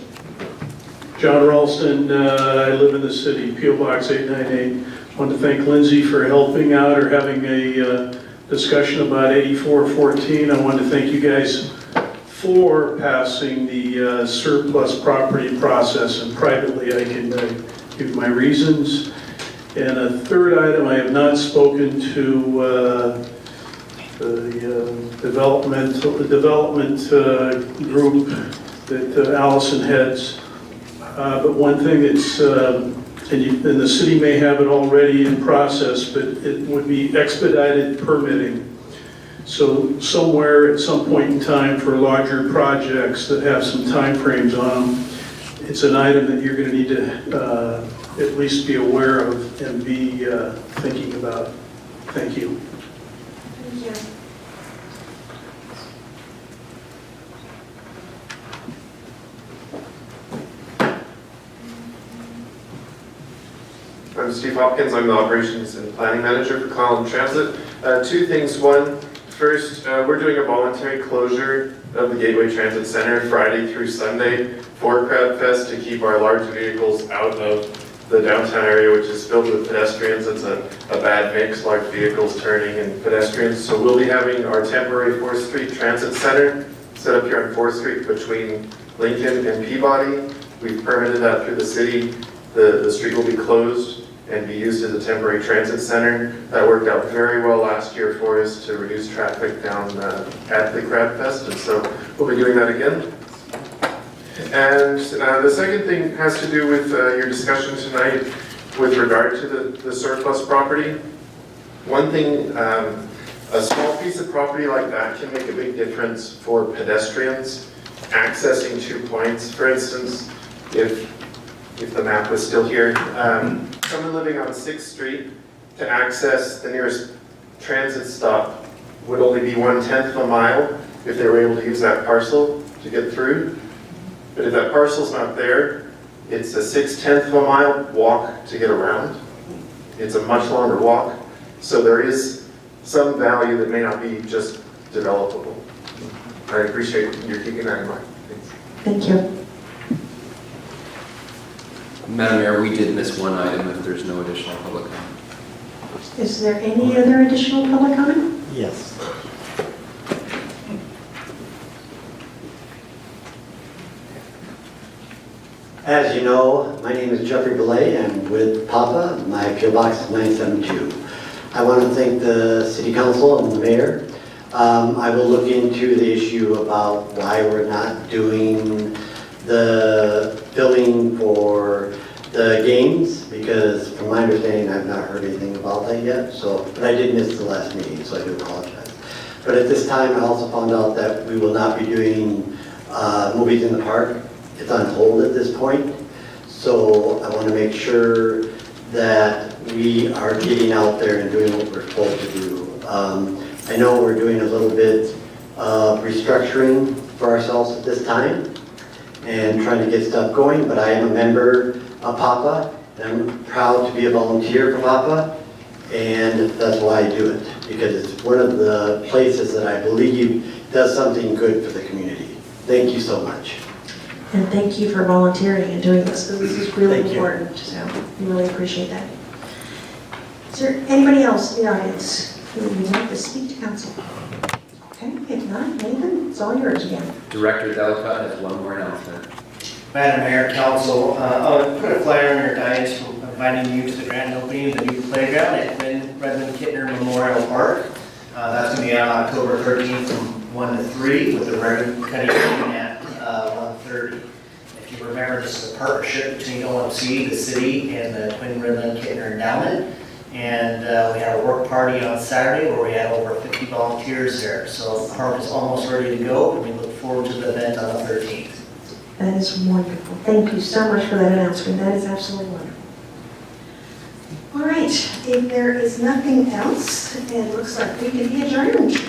John Ralston, I live in the city, P.O. Box 898. I want to thank Lindsay for helping out or having a discussion about 8414. I want to thank you guys for passing the surplus property process, and privately I can give my reasons. And a third item, I have not spoken to the development group that Allison heads. But one thing that's, and the city may have it already in process, but it would be expedited permitting. So somewhere at some point in time for larger projects that have some timeframes on them, it's an item that you're going to need to at least be aware of and be thinking about. Thank you. Thank you. I'm Steve Hopkins. I'm the Operations and Planning Manager for Clallam Transit. Two things. One, first, we're doing a voluntary closure of the Gateway Transit Center Friday through Sunday for Crab Fest to keep our large vehicles out of the downtown area, which is filled with pedestrians. It's a bad mix, large vehicles turning and pedestrians. So we'll be having our temporary 4th Street Transit Center set up here on 4th Street between Lincoln and Peabody. We've permitted that through the city. The street will be closed and be used as a temporary transit center. That worked out very well last year for us to reduce traffic down at the Crab Fest, and so we'll be doing that again. And the second thing has to do with your discussion tonight with regard to the surplus property. One thing, a small piece of property like that can make a big difference for pedestrians accessing 2 points. For instance, if the map was still here, someone living on 6th Street to access the nearest transit stop would only be 1/10 of a mile if they were able to use that parcel to get through. But if that parcel's not there, it's a 6/10 of a mile walk to get around. It's a much longer walk. So there is some value that may not be just developable. I appreciate you keeping that in mind. Thanks. Thank you. Madam Mayor, we did miss one item if there's no additional public comment. Is there any other additional public comment? Yes. As you know, my name is Jeffrey Belay, and with Papa, my PO Box is 972. I want to thank the City Council and the Mayor. I will look into the issue about why we're not doing the filming for the games, because from my understanding, I've not heard anything about that yet. So, but I did miss the last meeting, so I do apologize. But at this time, I also found out that we will not be doing movies in the park. It's on hold at this point. So I want to make sure that we are getting out there and doing what we're supposed to do. I know we're doing a little bit of restructuring for ourselves at this time and trying to get stuff going, but I am a member of PAPA, and I'm proud to be a volunteer for PAPA, and that's why I do it, because it's one of the places that I believe does something good for the community. Thank you so much. And thank you for volunteering and doing this, because this is really Thank you. important, so we really appreciate that. Is there anybody else in the audience who would like to speak to council? Okay, if not, Nathan, it's all yours again. Director Delicott has one more announcement. Madam Mayor, Council, I'll put a flyer on your dais inviting you to the grand opening of the new playground at Redmond Kittner Memorial Park. That's going to be on October 13th from 1 to 3 with the ribbon cutting at 1:30. If you remember, this is a partnership between OMC, the city, and the Twin Redmond Kittner Endowment. And we had a work party on Saturday where we had over 50 volunteers there. So the park is almost ready to go, and we look forward to the event on the 13th. That is wonderful. Thank you so much for that announcement. That is absolutely wonderful. All right, if there is nothing else, it looks like we can be adjourned.